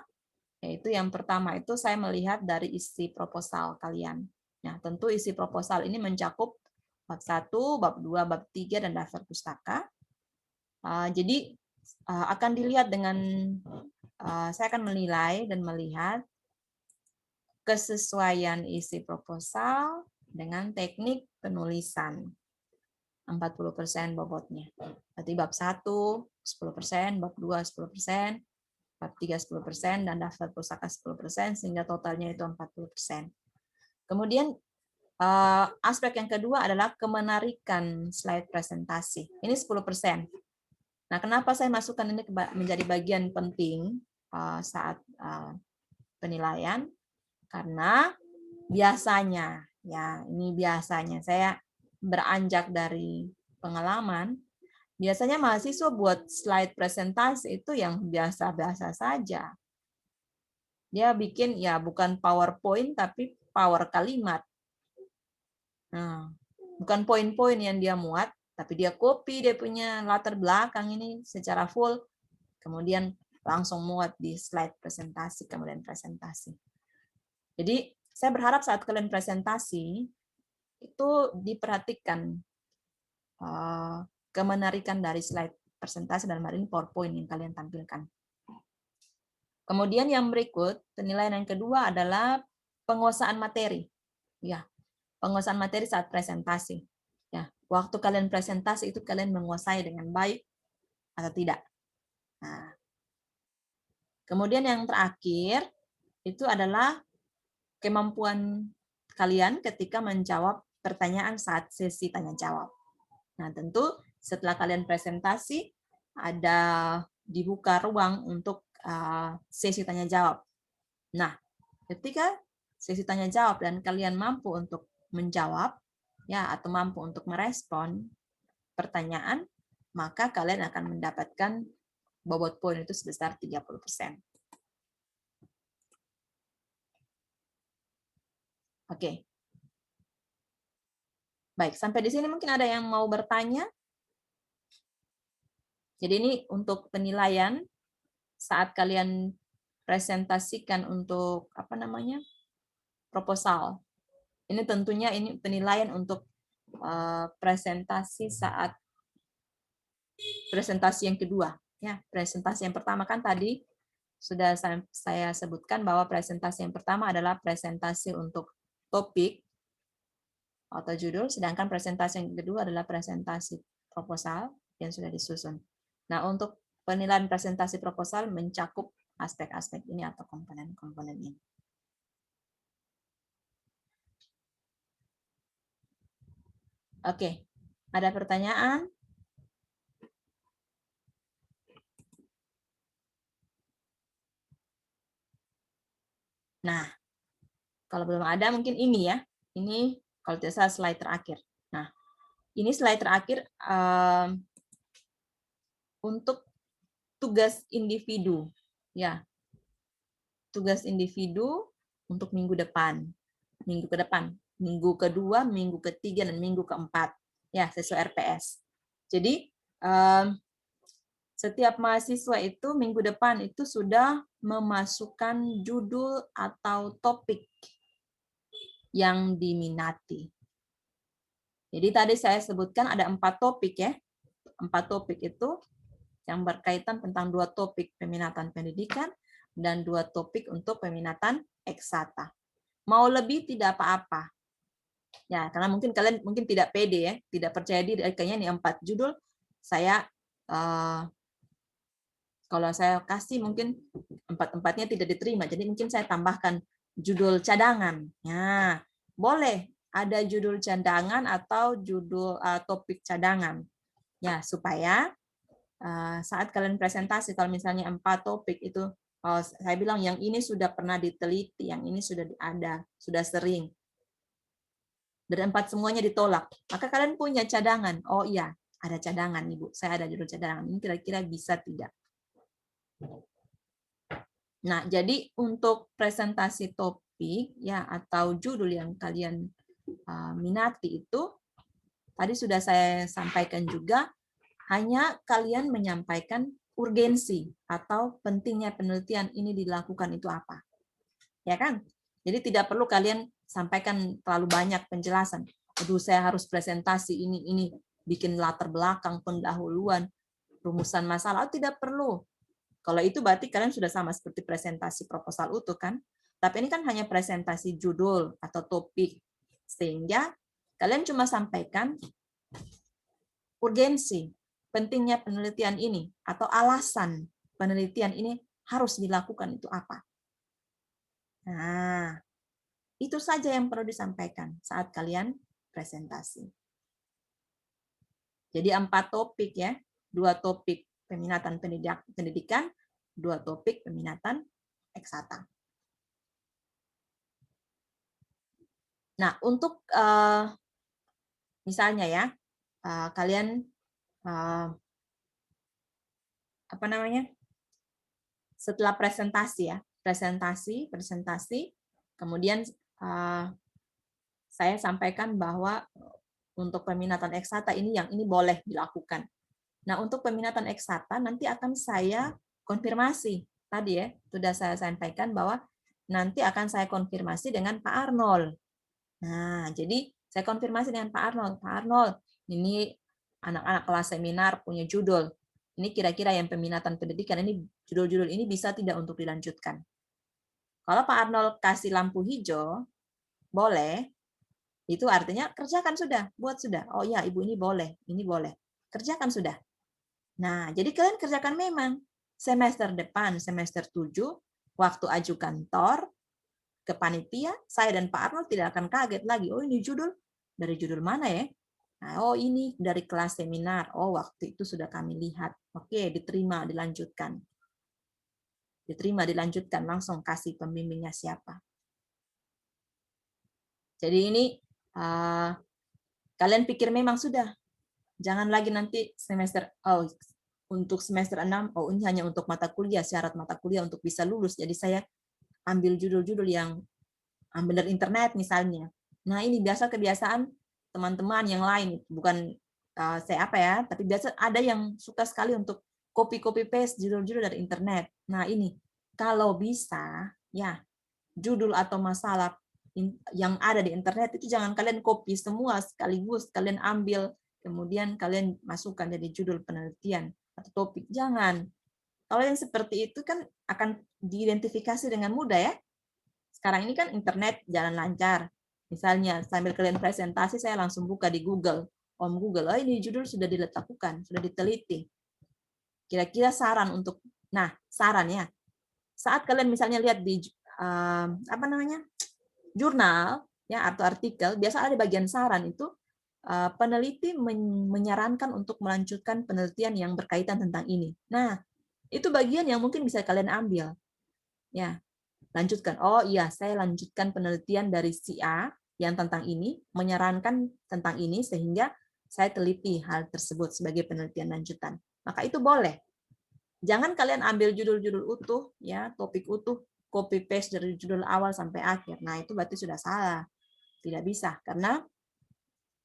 yaitu yang pertama itu saya melihat dari isi proposal kalian. Nah, tentu isi proposal ini mencakup bab 1, bab 2, bab 3, dan daftar pustaka. Jadi akan dilihat dengan, saya akan menilai dan melihat kesesuaian isi proposal dengan teknik penulisan. 40% bobotnya. Berarti bab 1, 10%, bab 2, 10%, bab 3, 10%, dan daftar pustaka 10%, sehingga totalnya itu 40%. Kemudian aspek yang kedua adalah kemenarikan slide presentasi. Ini 10%. Nah, kenapa saya masukkan ini menjadi bagian penting saat penilaian? Karena biasanya, ya ini biasanya saya beranjak dari pengalaman, biasanya mahasiswa buat slide presentasi itu yang biasa-biasa saja. Dia bikin ya bukan PowerPoint tapi power kalimat. Nah, bukan poin-poin yang dia muat, tapi dia copy dia punya latar belakang ini secara full, kemudian langsung muat di slide presentasi, kemudian presentasi. Jadi saya berharap saat kalian presentasi itu diperhatikan kemenarikan dari slide presentasi dalam hal ini PowerPoint yang kalian tampilkan. Kemudian yang berikut, penilaian yang kedua adalah penguasaan materi. Ya, penguasaan materi saat presentasi. Ya, waktu kalian presentasi itu kalian menguasai dengan baik atau tidak. Nah, kemudian yang terakhir itu adalah kemampuan kalian ketika menjawab pertanyaan saat sesi tanya jawab. Nah, tentu setelah kalian presentasi ada dibuka ruang untuk sesi tanya jawab. Nah, ketika sesi tanya jawab dan kalian mampu untuk menjawab ya atau mampu untuk merespon pertanyaan, maka kalian akan mendapatkan bobot poin itu sebesar 30%. Oke. Baik, sampai di sini mungkin ada yang mau bertanya? Jadi ini untuk penilaian saat kalian presentasikan untuk proposal. Ini tentunya ini penilaian untuk presentasi saat presentasi yang kedua. Ya, presentasi yang pertama kan tadi sudah saya sebutkan bahwa presentasi yang pertama adalah presentasi untuk topik atau judul, sedangkan presentasi yang kedua adalah presentasi proposal yang sudah disusun. Nah, untuk penilaian presentasi proposal mencakup aspek-aspek ini atau komponen-komponen ini. Oke, ada pertanyaan? Nah, kalau belum ada mungkin ini ya. Ini kalau tidak salah slide terakhir. Nah, ini slide terakhir untuk tugas individu. Ya, tugas individu untuk minggu depan. Minggu ke depan. Minggu kedua, minggu ketiga, dan minggu keempat. Ya, sesuai RPS. Jadi, setiap mahasiswa itu minggu depan itu sudah memasukkan judul atau topik yang diminati. Jadi tadi saya sebutkan ada 4 topik ya. 4 topik itu yang berkaitan tentang 2 topik peminatan pendidikan dan 2 topik untuk peminatan eksata. Mau lebih tidak apa-apa. Ya, karena mungkin kalian tidak pede ya, tidak percaya diri kayaknya nih 4 judul saya kalau saya kasih mungkin 4-empatnya tidak diterima. Jadi mungkin saya tambahkan judul cadangan. Ya, boleh ada judul cadangan atau judul topik cadangan. Ya, supaya saat kalian presentasi, kalau misalnya 4 topik itu, saya bilang yang ini sudah pernah diteliti, yang ini sudah ada, sudah sering. Dan 4 semuanya ditolak. Maka kalian punya cadangan. Oh iya, ada cadangan, Ibu. Saya ada judul cadangan. Ini kira-kira bisa tidak? Nah, jadi untuk presentasi topik ya atau judul yang kalian minati itu tadi sudah saya sampaikan juga, hanya kalian menyampaikan urgensi atau pentingnya penelitian ini dilakukan itu apa. Ya kan? Jadi tidak perlu kalian sampaikan terlalu banyak penjelasan. Aduh, saya harus presentasi ini bikin latar belakang, pendahuluan, rumusan masalah. Oh, tidak perlu. Kalau itu berarti kalian sudah sama seperti presentasi proposal utuh kan? Tapi ini kan hanya presentasi judul atau topik. Sehingga kalian cuma sampaikan urgensi, pentingnya penelitian ini, atau alasan penelitian ini harus dilakukan itu apa. Nah, itu saja yang perlu disampaikan saat kalian presentasi. Jadi 4 topik ya, 2 topik peminatan pendidikan, 2 topik peminatan eksata. Nah, untuk misalnya ya, kalian setelah presentasi ya, presentasi, kemudian saya sampaikan bahwa untuk peminatan eksata ini boleh dilakukan. Nah, untuk peminatan eksata nanti akan saya konfirmasi. Tadi ya, sudah saya sampaikan bahwa nanti akan saya konfirmasi dengan Pak Arnold. Nah, jadi saya konfirmasi dengan Pak Arnold. Pak Arnold, ini anak-anak kelas seminar punya judul. Ini kira-kira yang peminatan pendidikan, ini judul-judul ini bisa tidak untuk dilanjutkan. Kalau Pak Arnold kasih lampu hijau, boleh, itu artinya kerjakan sudah, buat sudah. Oh ya, Ibu ini boleh, kerjakan sudah. Nah, jadi kalian kerjakan memang. Semester depan, semester 7, waktu ajukan TOR ke panitia, saya dan Pak Arnold tidak akan kaget lagi. Oh, ini judul, dari judul mana ya? Nah, oh ini dari kelas seminar. Oh, waktu itu sudah kami lihat. Oke, diterima, dilanjutkan. Diterima, dilanjutkan. Langsung kasih pembimbingnya siapa. Jadi ini kalian pikir memang sudah. Jangan lagi nanti semester, untuk semester 6, ini hanya untuk mata kuliah, syarat mata kuliah untuk bisa lulus. Jadi saya ambil judul-judul yang ambil dari internet misalnya. Nah, ini biasa kebiasaan teman-teman yang lain, bukan saya tapi biasa ada yang suka sekali untuk copy paste judul-judul dari internet. Nah, ini kalau bisa ya judul atau masalah yang ada di internet itu jangan kalian copy semua sekaligus, kalian ambil kemudian kalian masukkan jadi judul penelitian atau topik. Jangan. Kalau yang seperti itu kan akan diidentifikasi dengan mudah ya. Sekarang ini kan internet jalan lancar. Misalnya sambil kalian presentasi saya langsung buka di Google. Om Google, oh ini judul sudah diletakkan, sudah diteliti. Kira-kira saran untuk, saran ya. Saat kalian misalnya lihat di jurnal ya atau artikel, biasa ada bagian saran itu peneliti menyarankan untuk melanjutkan penelitian yang berkaitan tentang ini. Nah, itu bagian yang mungkin bisa kalian ambil. Ya, lanjutkan. Oh iya, saya lanjutkan penelitian dari si A yang tentang ini, menyarankan tentang ini sehingga saya teliti hal tersebut sebagai penelitian lanjutan. Maka itu boleh. Jangan kalian ambil judul-judul utuh, ya, topik utuh, copy paste dari judul awal sampai akhir. Nah, itu berarti sudah salah. Tidak bisa karena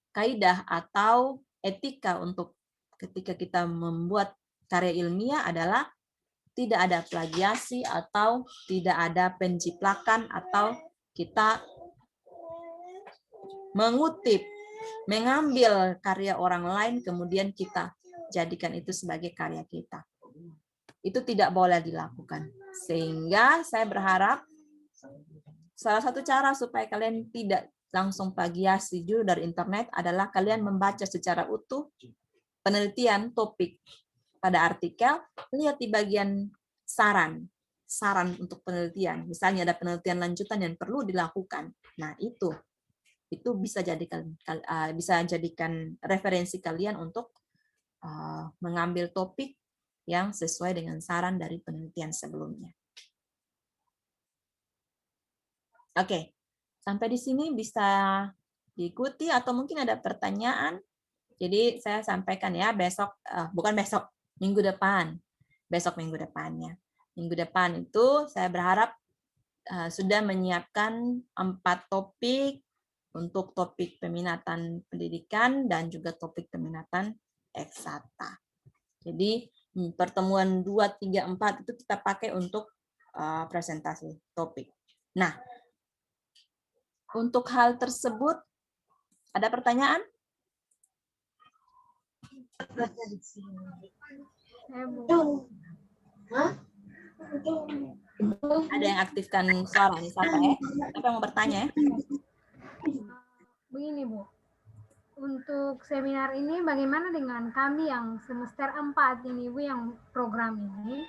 kaidah atau etika untuk ketika kita membuat karya ilmiah adalah tidak ada plagiasi atau tidak ada penjiplakan atau kita mengutip, mengambil karya orang lain kemudian kita jadikan itu sebagai karya kita. Itu tidak boleh dilakukan. Sehingga saya berharap salah satu cara supaya kalian tidak langsung plagiasi judul dari internet adalah kalian membaca secara utuh penelitian topik pada artikel, lihat di bagian saran untuk penelitian. Misalnya ada penelitian lanjutan yang perlu dilakukan. Nah, itu bisa jadikan referensi kalian untuk mengambil topik yang sesuai dengan saran dari penelitian sebelumnya. Oke, sampai di sini bisa diikuti atau mungkin ada pertanyaan. Jadi saya sampaikan ya minggu depan. Besok minggu depannya. Minggu depan itu saya berharap sudah menyiapkan 4 topik untuk topik peminatan pendidikan dan juga topik peminatan eksakta. Jadi pertemuan 2, 3, 4 itu kita pakai untuk presentasi topik. Nah, untuk hal tersebut ada pertanyaan? Ada yang aktifkan suara nih, siapa ya? Siapa yang mau bertanya ya? Begini Bu, untuk seminar ini bagaimana dengan kami yang semester 4 ini Bu, yang program ini?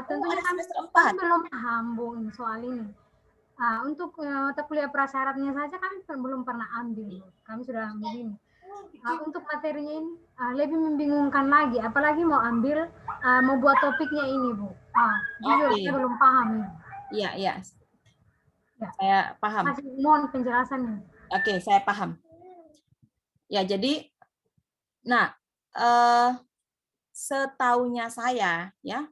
Tentunya kami belum paham Bu soal ini. Untuk mata kuliah prasyaratnya saja kami belum pernah ambil. Kami sudah begini. Untuk materinya ini lebih membingungkan lagi, apalagi mau ambil, mau buat topiknya ini Bu. Jujur saya belum paham. Iya. Ya. Saya paham. Mohon penjelasannya. Oke, saya paham. Ya, jadi, setaunya saya, ya,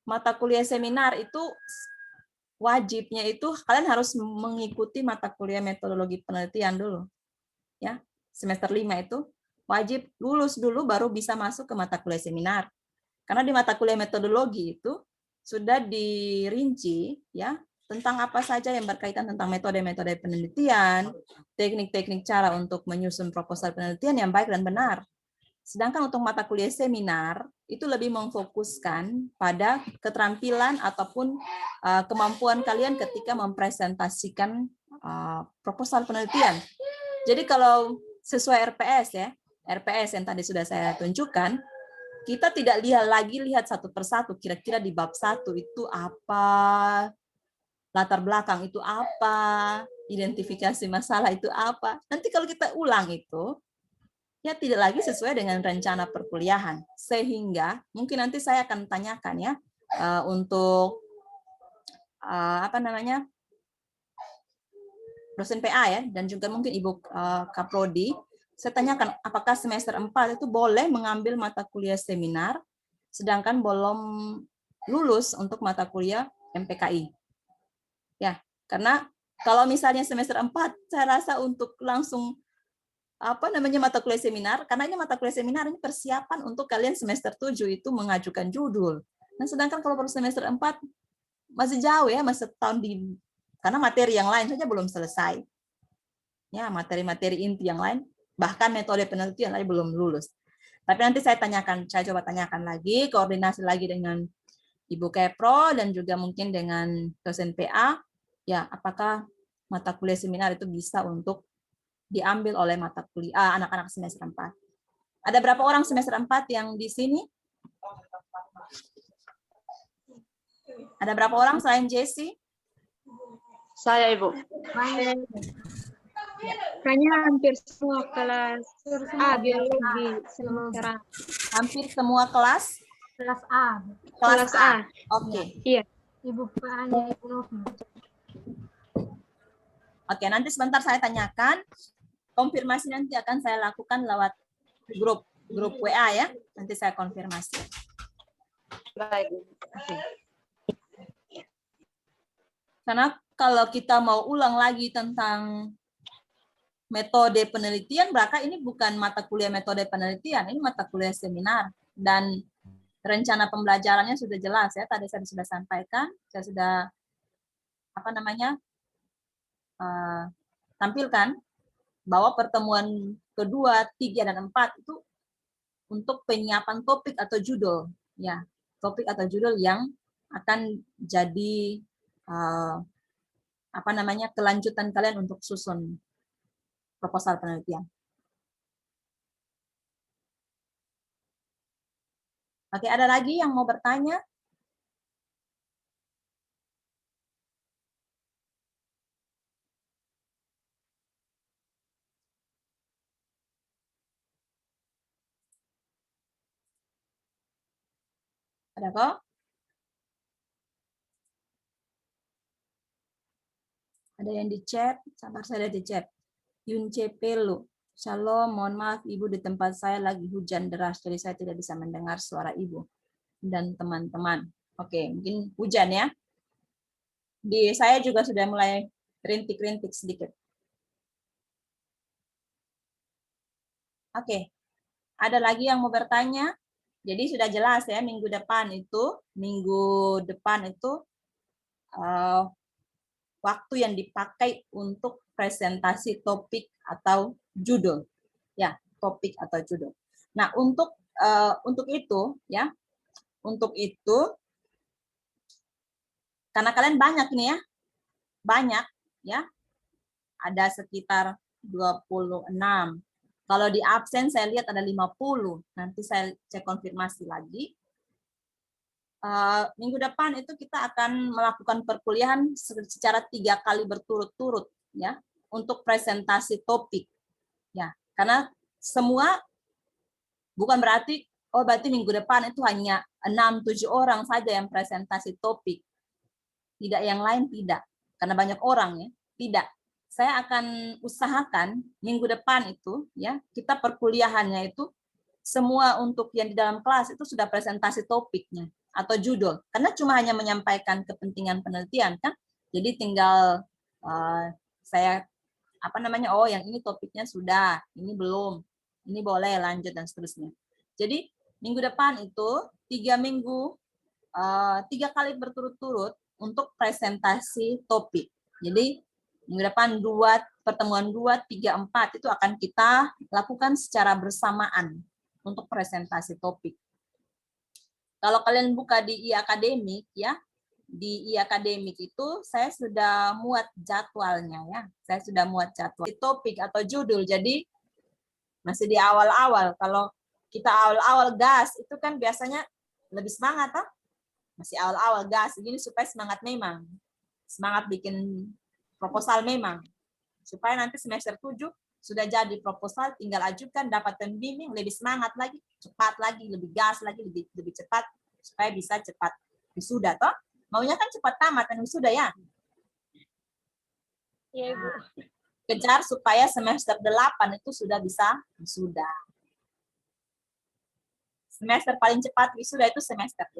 mata kuliah seminar itu wajibnya itu kalian harus mengikuti mata kuliah metodologi penelitian dulu. Ya, semester 5 itu wajib lulus dulu baru bisa masuk ke mata kuliah seminar. Karena di mata kuliah metodologi itu sudah dirinci ya tentang apa saja yang berkaitan tentang metode-metode penelitian, teknik-teknik cara untuk menyusun proposal penelitian yang baik dan benar. Sedangkan untuk mata kuliah seminar itu lebih memfokuskan pada keterampilan ataupun kemampuan kalian ketika mempresentasikan proposal penelitian. Jadi kalau sesuai RPS ya, RPS yang tadi sudah saya tunjukkan, kita tidak lihat satu persatu, kira-kira di bab 1 itu apa, latar belakang itu apa, identifikasi masalah itu apa. Nanti kalau kita ulang itu, ya tidak lagi sesuai dengan rencana perkuliahan. Sehingga mungkin nanti saya akan tanyakan ya, untuk dosen PA ya, dan juga mungkin Ibu Kaprodi, saya tanyakan apakah semester 4 itu boleh mengambil mata kuliah seminar, sedangkan belum lulus untuk mata kuliah MPKI. Ya, karena kalau misalnya semester 4, saya rasa untuk langsung mata kuliah seminar, karena ini mata kuliah seminar ini persiapan untuk kalian semester 7 itu mengajukan judul. Nah, sedangkan kalau baru semester 4 masih jauh ya, masih tahun karena materi yang lain saja belum selesai. Ya, materi-materi inti yang lain, bahkan metode penelitian lain belum lulus. Tapi nanti saya coba tanyakan lagi, koordinasi lagi dengan Ibu Kepro dan juga mungkin dengan dosen PA, ya apakah mata kuliah seminar itu bisa untuk diambil oleh mata kuliah anak-anak semester 4. Ada berapa orang semester 4 yang di sini? Ada berapa orang selain Jessie? Saya, Ibu. Kayaknya hampir semua kelas A biologi semester A. Hampir semua kelas? Kelas A. Kelas A. Oke. Iya. Ibu PA-nya Ibu Novi. Oke, nanti sebentar saya tanyakan. Konfirmasi nanti akan saya lakukan lewat grup WA ya. Nanti saya konfirmasi. Baik. Karena kalau kita mau ulang lagi tentang metode penelitian, berarti ini bukan mata kuliah metode penelitian, ini mata kuliah seminar. Dan rencana pembelajarannya sudah jelas ya, tadi saya sudah sampaikan, saya sudah tampilkan bahwa pertemuan kedua, 3, dan 4 itu untuk penyiapan topik atau judul, ya, topik atau judul yang akan jadi kelanjutan kalian untuk susun proposal penelitian. Oke, ada lagi yang mau bertanya? Ada kok? Ada yang di chat, sabar saya di chat. Yun Cepelo, Shalom, mohon maaf Ibu, di tempat saya lagi hujan deras, jadi saya tidak bisa mendengar suara Ibu dan teman-teman. Oke, mungkin hujan ya. Di saya juga sudah mulai rintik-rintik sedikit. Oke, ada lagi yang mau bertanya? Jadi sudah jelas ya, minggu depan itu waktu yang dipakai untuk presentasi topik atau judul. Ya, topik atau judul. Nah, untuk itu ya, karena kalian banyak nih ya. Banyak ya. Ada sekitar 26. Kalau di absen saya lihat ada 50. Nanti saya cek konfirmasi lagi. Minggu depan itu kita akan melakukan perkuliahan secara 3 kali berturut-turut ya untuk presentasi topik ya, karena semua bukan berarti minggu depan itu hanya 6-7 orang saja yang presentasi topik, tidak, yang lain tidak, karena banyak orang ya, tidak. Saya akan usahakan minggu depan itu ya kita perkuliahannya itu semua untuk yang di dalam kelas itu sudah presentasi topiknya atau judul, karena cuma hanya menyampaikan kepentingan penelitian kan, jadi tinggal saya yang ini topiknya sudah, ini belum, ini boleh lanjut dan seterusnya. Jadi minggu depan itu 3 minggu 3 kali berturut-turut untuk presentasi topik. Jadi minggu depan pertemuan 2, 3, 4 itu akan kita lakukan secara bersamaan untuk presentasi topik. Kalau kalian buka di e-akademik ya, di e-akademik itu saya sudah muat jadwalnya ya. Saya sudah muat jadwal topik atau judul. Jadi masih di awal-awal. Kalau kita awal-awal gas itu kan biasanya lebih semangat toh. Masih awal-awal gas. Jadi supaya semangat memang. Semangat bikin proposal memang. Supaya nanti semester 7 sudah jadi proposal, tinggal ajukan, dapat pembimbing, lebih semangat lagi, cepat lagi, lebih gas lagi, lebih cepat, supaya bisa cepat wisuda toh. Maunya kan cepat tamat dan wisuda ya. Iya, Ibu. Kejar supaya semester 8 itu sudah bisa wisuda. Semester paling cepat wisuda itu semester 8.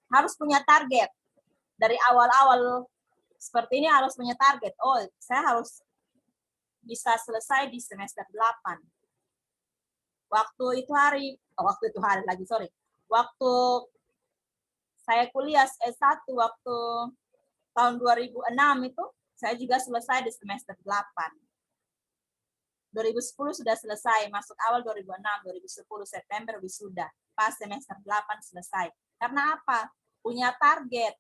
Harus punya target. Dari awal-awal seperti ini harus punya target. Oh, saya harus bisa selesai di semester 8. Waktu itu hari lagi, sorry. Waktu saya kuliah S1 waktu tahun 2006 itu, saya juga selesai di semester 8. 2010 sudah selesai, masuk awal 2006, 2010 September wisuda. Pas semester 8 selesai. Karena apa? Punya target.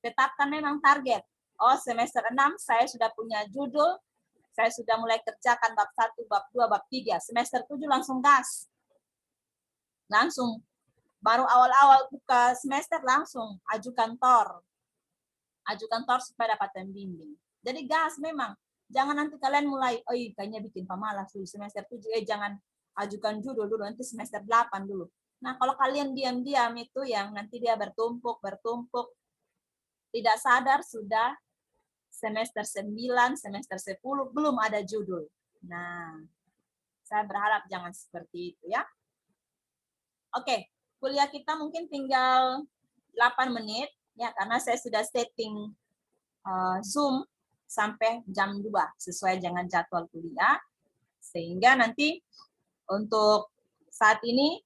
Tetapkan memang target. Oh, semester 6 saya sudah punya judul, saya sudah mulai kerjakan bab 1, bab 2, bab 3. Semester 7 langsung gas. Langsung. Baru awal-awal buka semester langsung ajukan TOR. Ajukan TOR supaya dapat pembimbing. Jadi gas memang. Jangan nanti kalian mulai, oh kayaknya bikin pemalas dulu semester 7. Jangan ajukan judul dulu, nanti semester 8 dulu. Nah, kalau kalian diam-diam itu yang nanti dia bertumpuk, tidak sadar sudah semester 9, semester 10, belum ada judul. Nah, saya berharap jangan seperti itu ya. Oke, kuliah kita mungkin tinggal 8 menit, ya karena saya sudah setting Zoom sampai jam 2, sesuai dengan jadwal kuliah. Sehingga nanti untuk saat ini,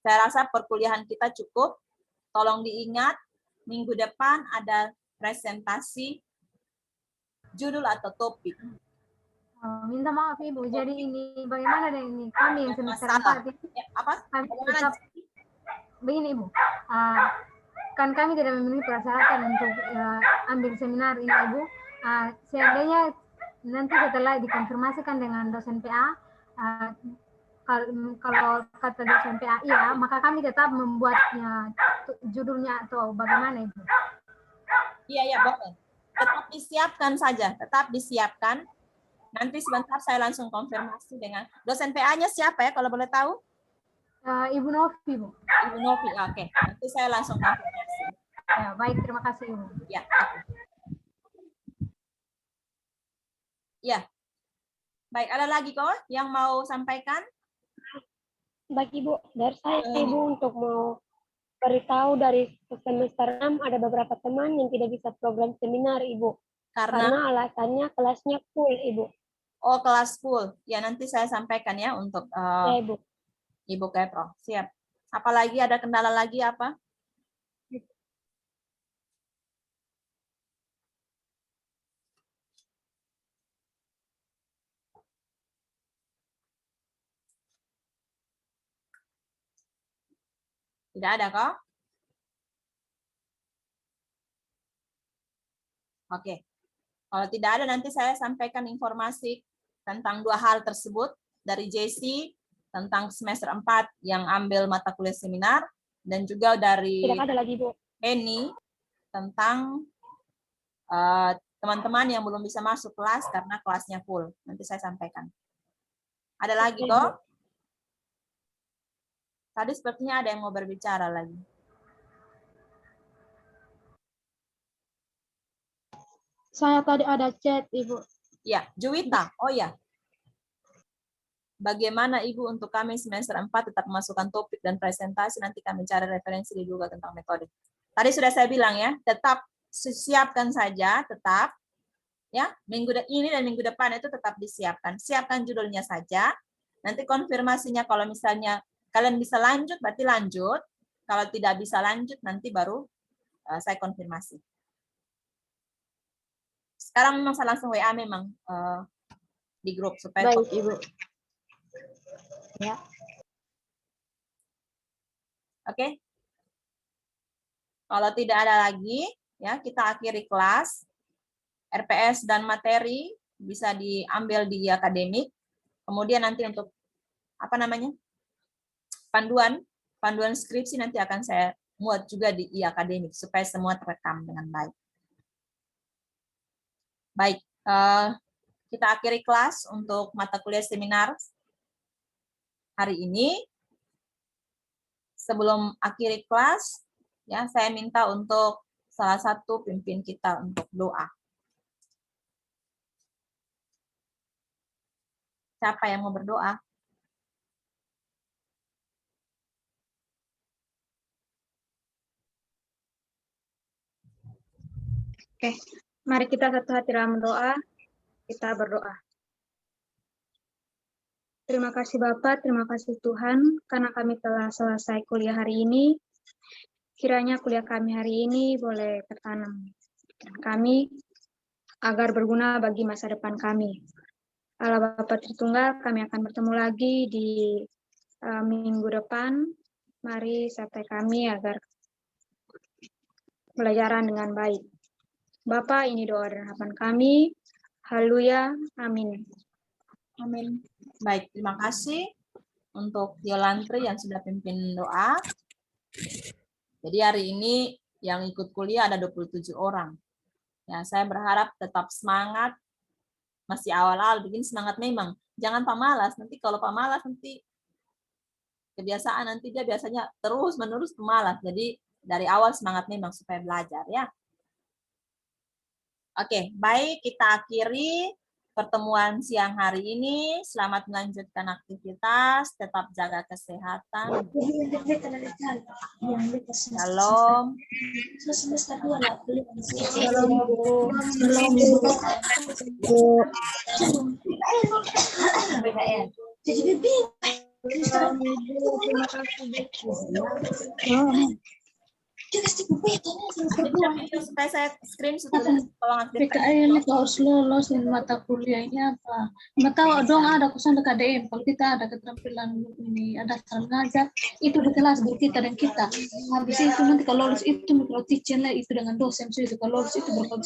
saya rasa perkuliahan kita cukup. Tolong diingat, minggu depan ada presentasi judul atau topik. Minta maaf Ibu, jadi ini bagaimana deh ini kami yang semester 4 ini? Ya, apa? Kami tetap, begini Ibu, kan kami tidak memenuhi persyaratan untuk ambil seminar ini Ibu. Seandainya nanti setelah dikonfirmasikan dengan dosen PA, kalau kata dosen PA iya, maka kami tetap membuatnya judulnya atau bagaimana Ibu? Iya, boleh. Tetap disiapkan saja, tetap disiapkan. Nanti sebentar saya langsung konfirmasi dengan dosen PA-nya siapa ya kalau boleh tahu? Ibu Novi, Bu. Ibu Novi, oke. Nanti saya langsung konfirmasi. Ya, baik, terima kasih Ibu. Ya, oke. Ya. Baik, ada lagi kok yang mau sampaikan? Baik Ibu, dari saya Ibu untuk mau beritahu dari semester 6 ada beberapa teman yang tidak bisa program seminar Ibu. Karena alasannya kelasnya full Ibu. Oh, kelas full. Ya, nanti saya sampaikan ya untuk Ya Ibu. Ibu Kepro. Siap. Apalagi ada kendala lagi apa? Tidak ada kok? Oke. Kalau tidak ada nanti saya sampaikan informasi tentang 2 hal tersebut dari JC tentang semester 4 yang ambil mata kuliah seminar dan juga dari Tidak ada lagi Bu. Eni tentang teman-teman yang belum bisa masuk kelas karena kelasnya full. Nanti saya sampaikan. Ada lagi kok? Tadi sepertinya ada yang mau berbicara lagi. Saya tadi ada chat, Ibu. Ya, Juwita. Oh ya. Bagaimana Ibu untuk kami semester 4 tetap memasukkan topik dan presentasi, nanti kami cari referensi di Google tentang metode. Tadi sudah saya bilang ya, tetap siapkan saja, tetap. Ya, minggu ini dan minggu depan itu tetap disiapkan. Siapkan judulnya saja. Nanti konfirmasinya kalau misalnya kalian bisa lanjut, berarti lanjut. Kalau tidak bisa lanjut, nanti baru saya konfirmasi. Sekarang memang saya langsung WA memang di grup supaya baik Ibu. Ya. Oke. Kalau tidak ada lagi, ya kita akhiri kelas. RPS dan materi bisa diambil di akademik. Kemudian nanti untuk apa namanya? Panduan skripsi nanti akan saya muat juga di akademik supaya semua terekam dengan baik. Baik, kita akhiri kelas untuk mata kuliah seminar hari ini. Sebelum akhiri kelas, ya saya minta untuk salah satu pimpin kita untuk doa. Siapa yang mau berdoa? Oke, mari kita satu hati dalam doa. Kita berdoa. Terima kasih Bapak, terima kasih Tuhan, karena kami telah selesai kuliah hari ini. Kiranya kuliah kami hari ini boleh tertanam dan kami agar berguna bagi masa depan kami. Allah Bapa Tritunggal, kami akan bertemu lagi di minggu depan. Mari sertai kami agar pelajaran dengan baik. Bapa, ini doa dan harapan kami. Haleluya, amin. Amin. Baik, terima kasih untuk Yolantri yang sudah pimpin doa. Jadi hari ini yang ikut kuliah ada 27 orang. Ya, saya berharap tetap semangat. Masih awal-awal bikin semangat memang. Jangan pemalas. Nanti kalau pemalas nanti kebiasaan nanti dia biasanya terus-menerus pemalas. Jadi dari awal semangat memang supaya belajar ya. Oke, baik kita akhiri pertemuan siang hari ini. Selamat melanjutkan aktivitas, tetap jaga kesehatan. Shalom. Supaya saya screen PKL itu harus lolos di mata kuliahnya apa? Nggak tahu dong ada kosan dekat KDM. Kalau kita ada keterampilan ini ada cara mengajar itu di kelas guru kita dan kita. Habis itu nanti kalau lolos itu mikro teacher lah itu dengan dosen itu kalau lolos itu berapa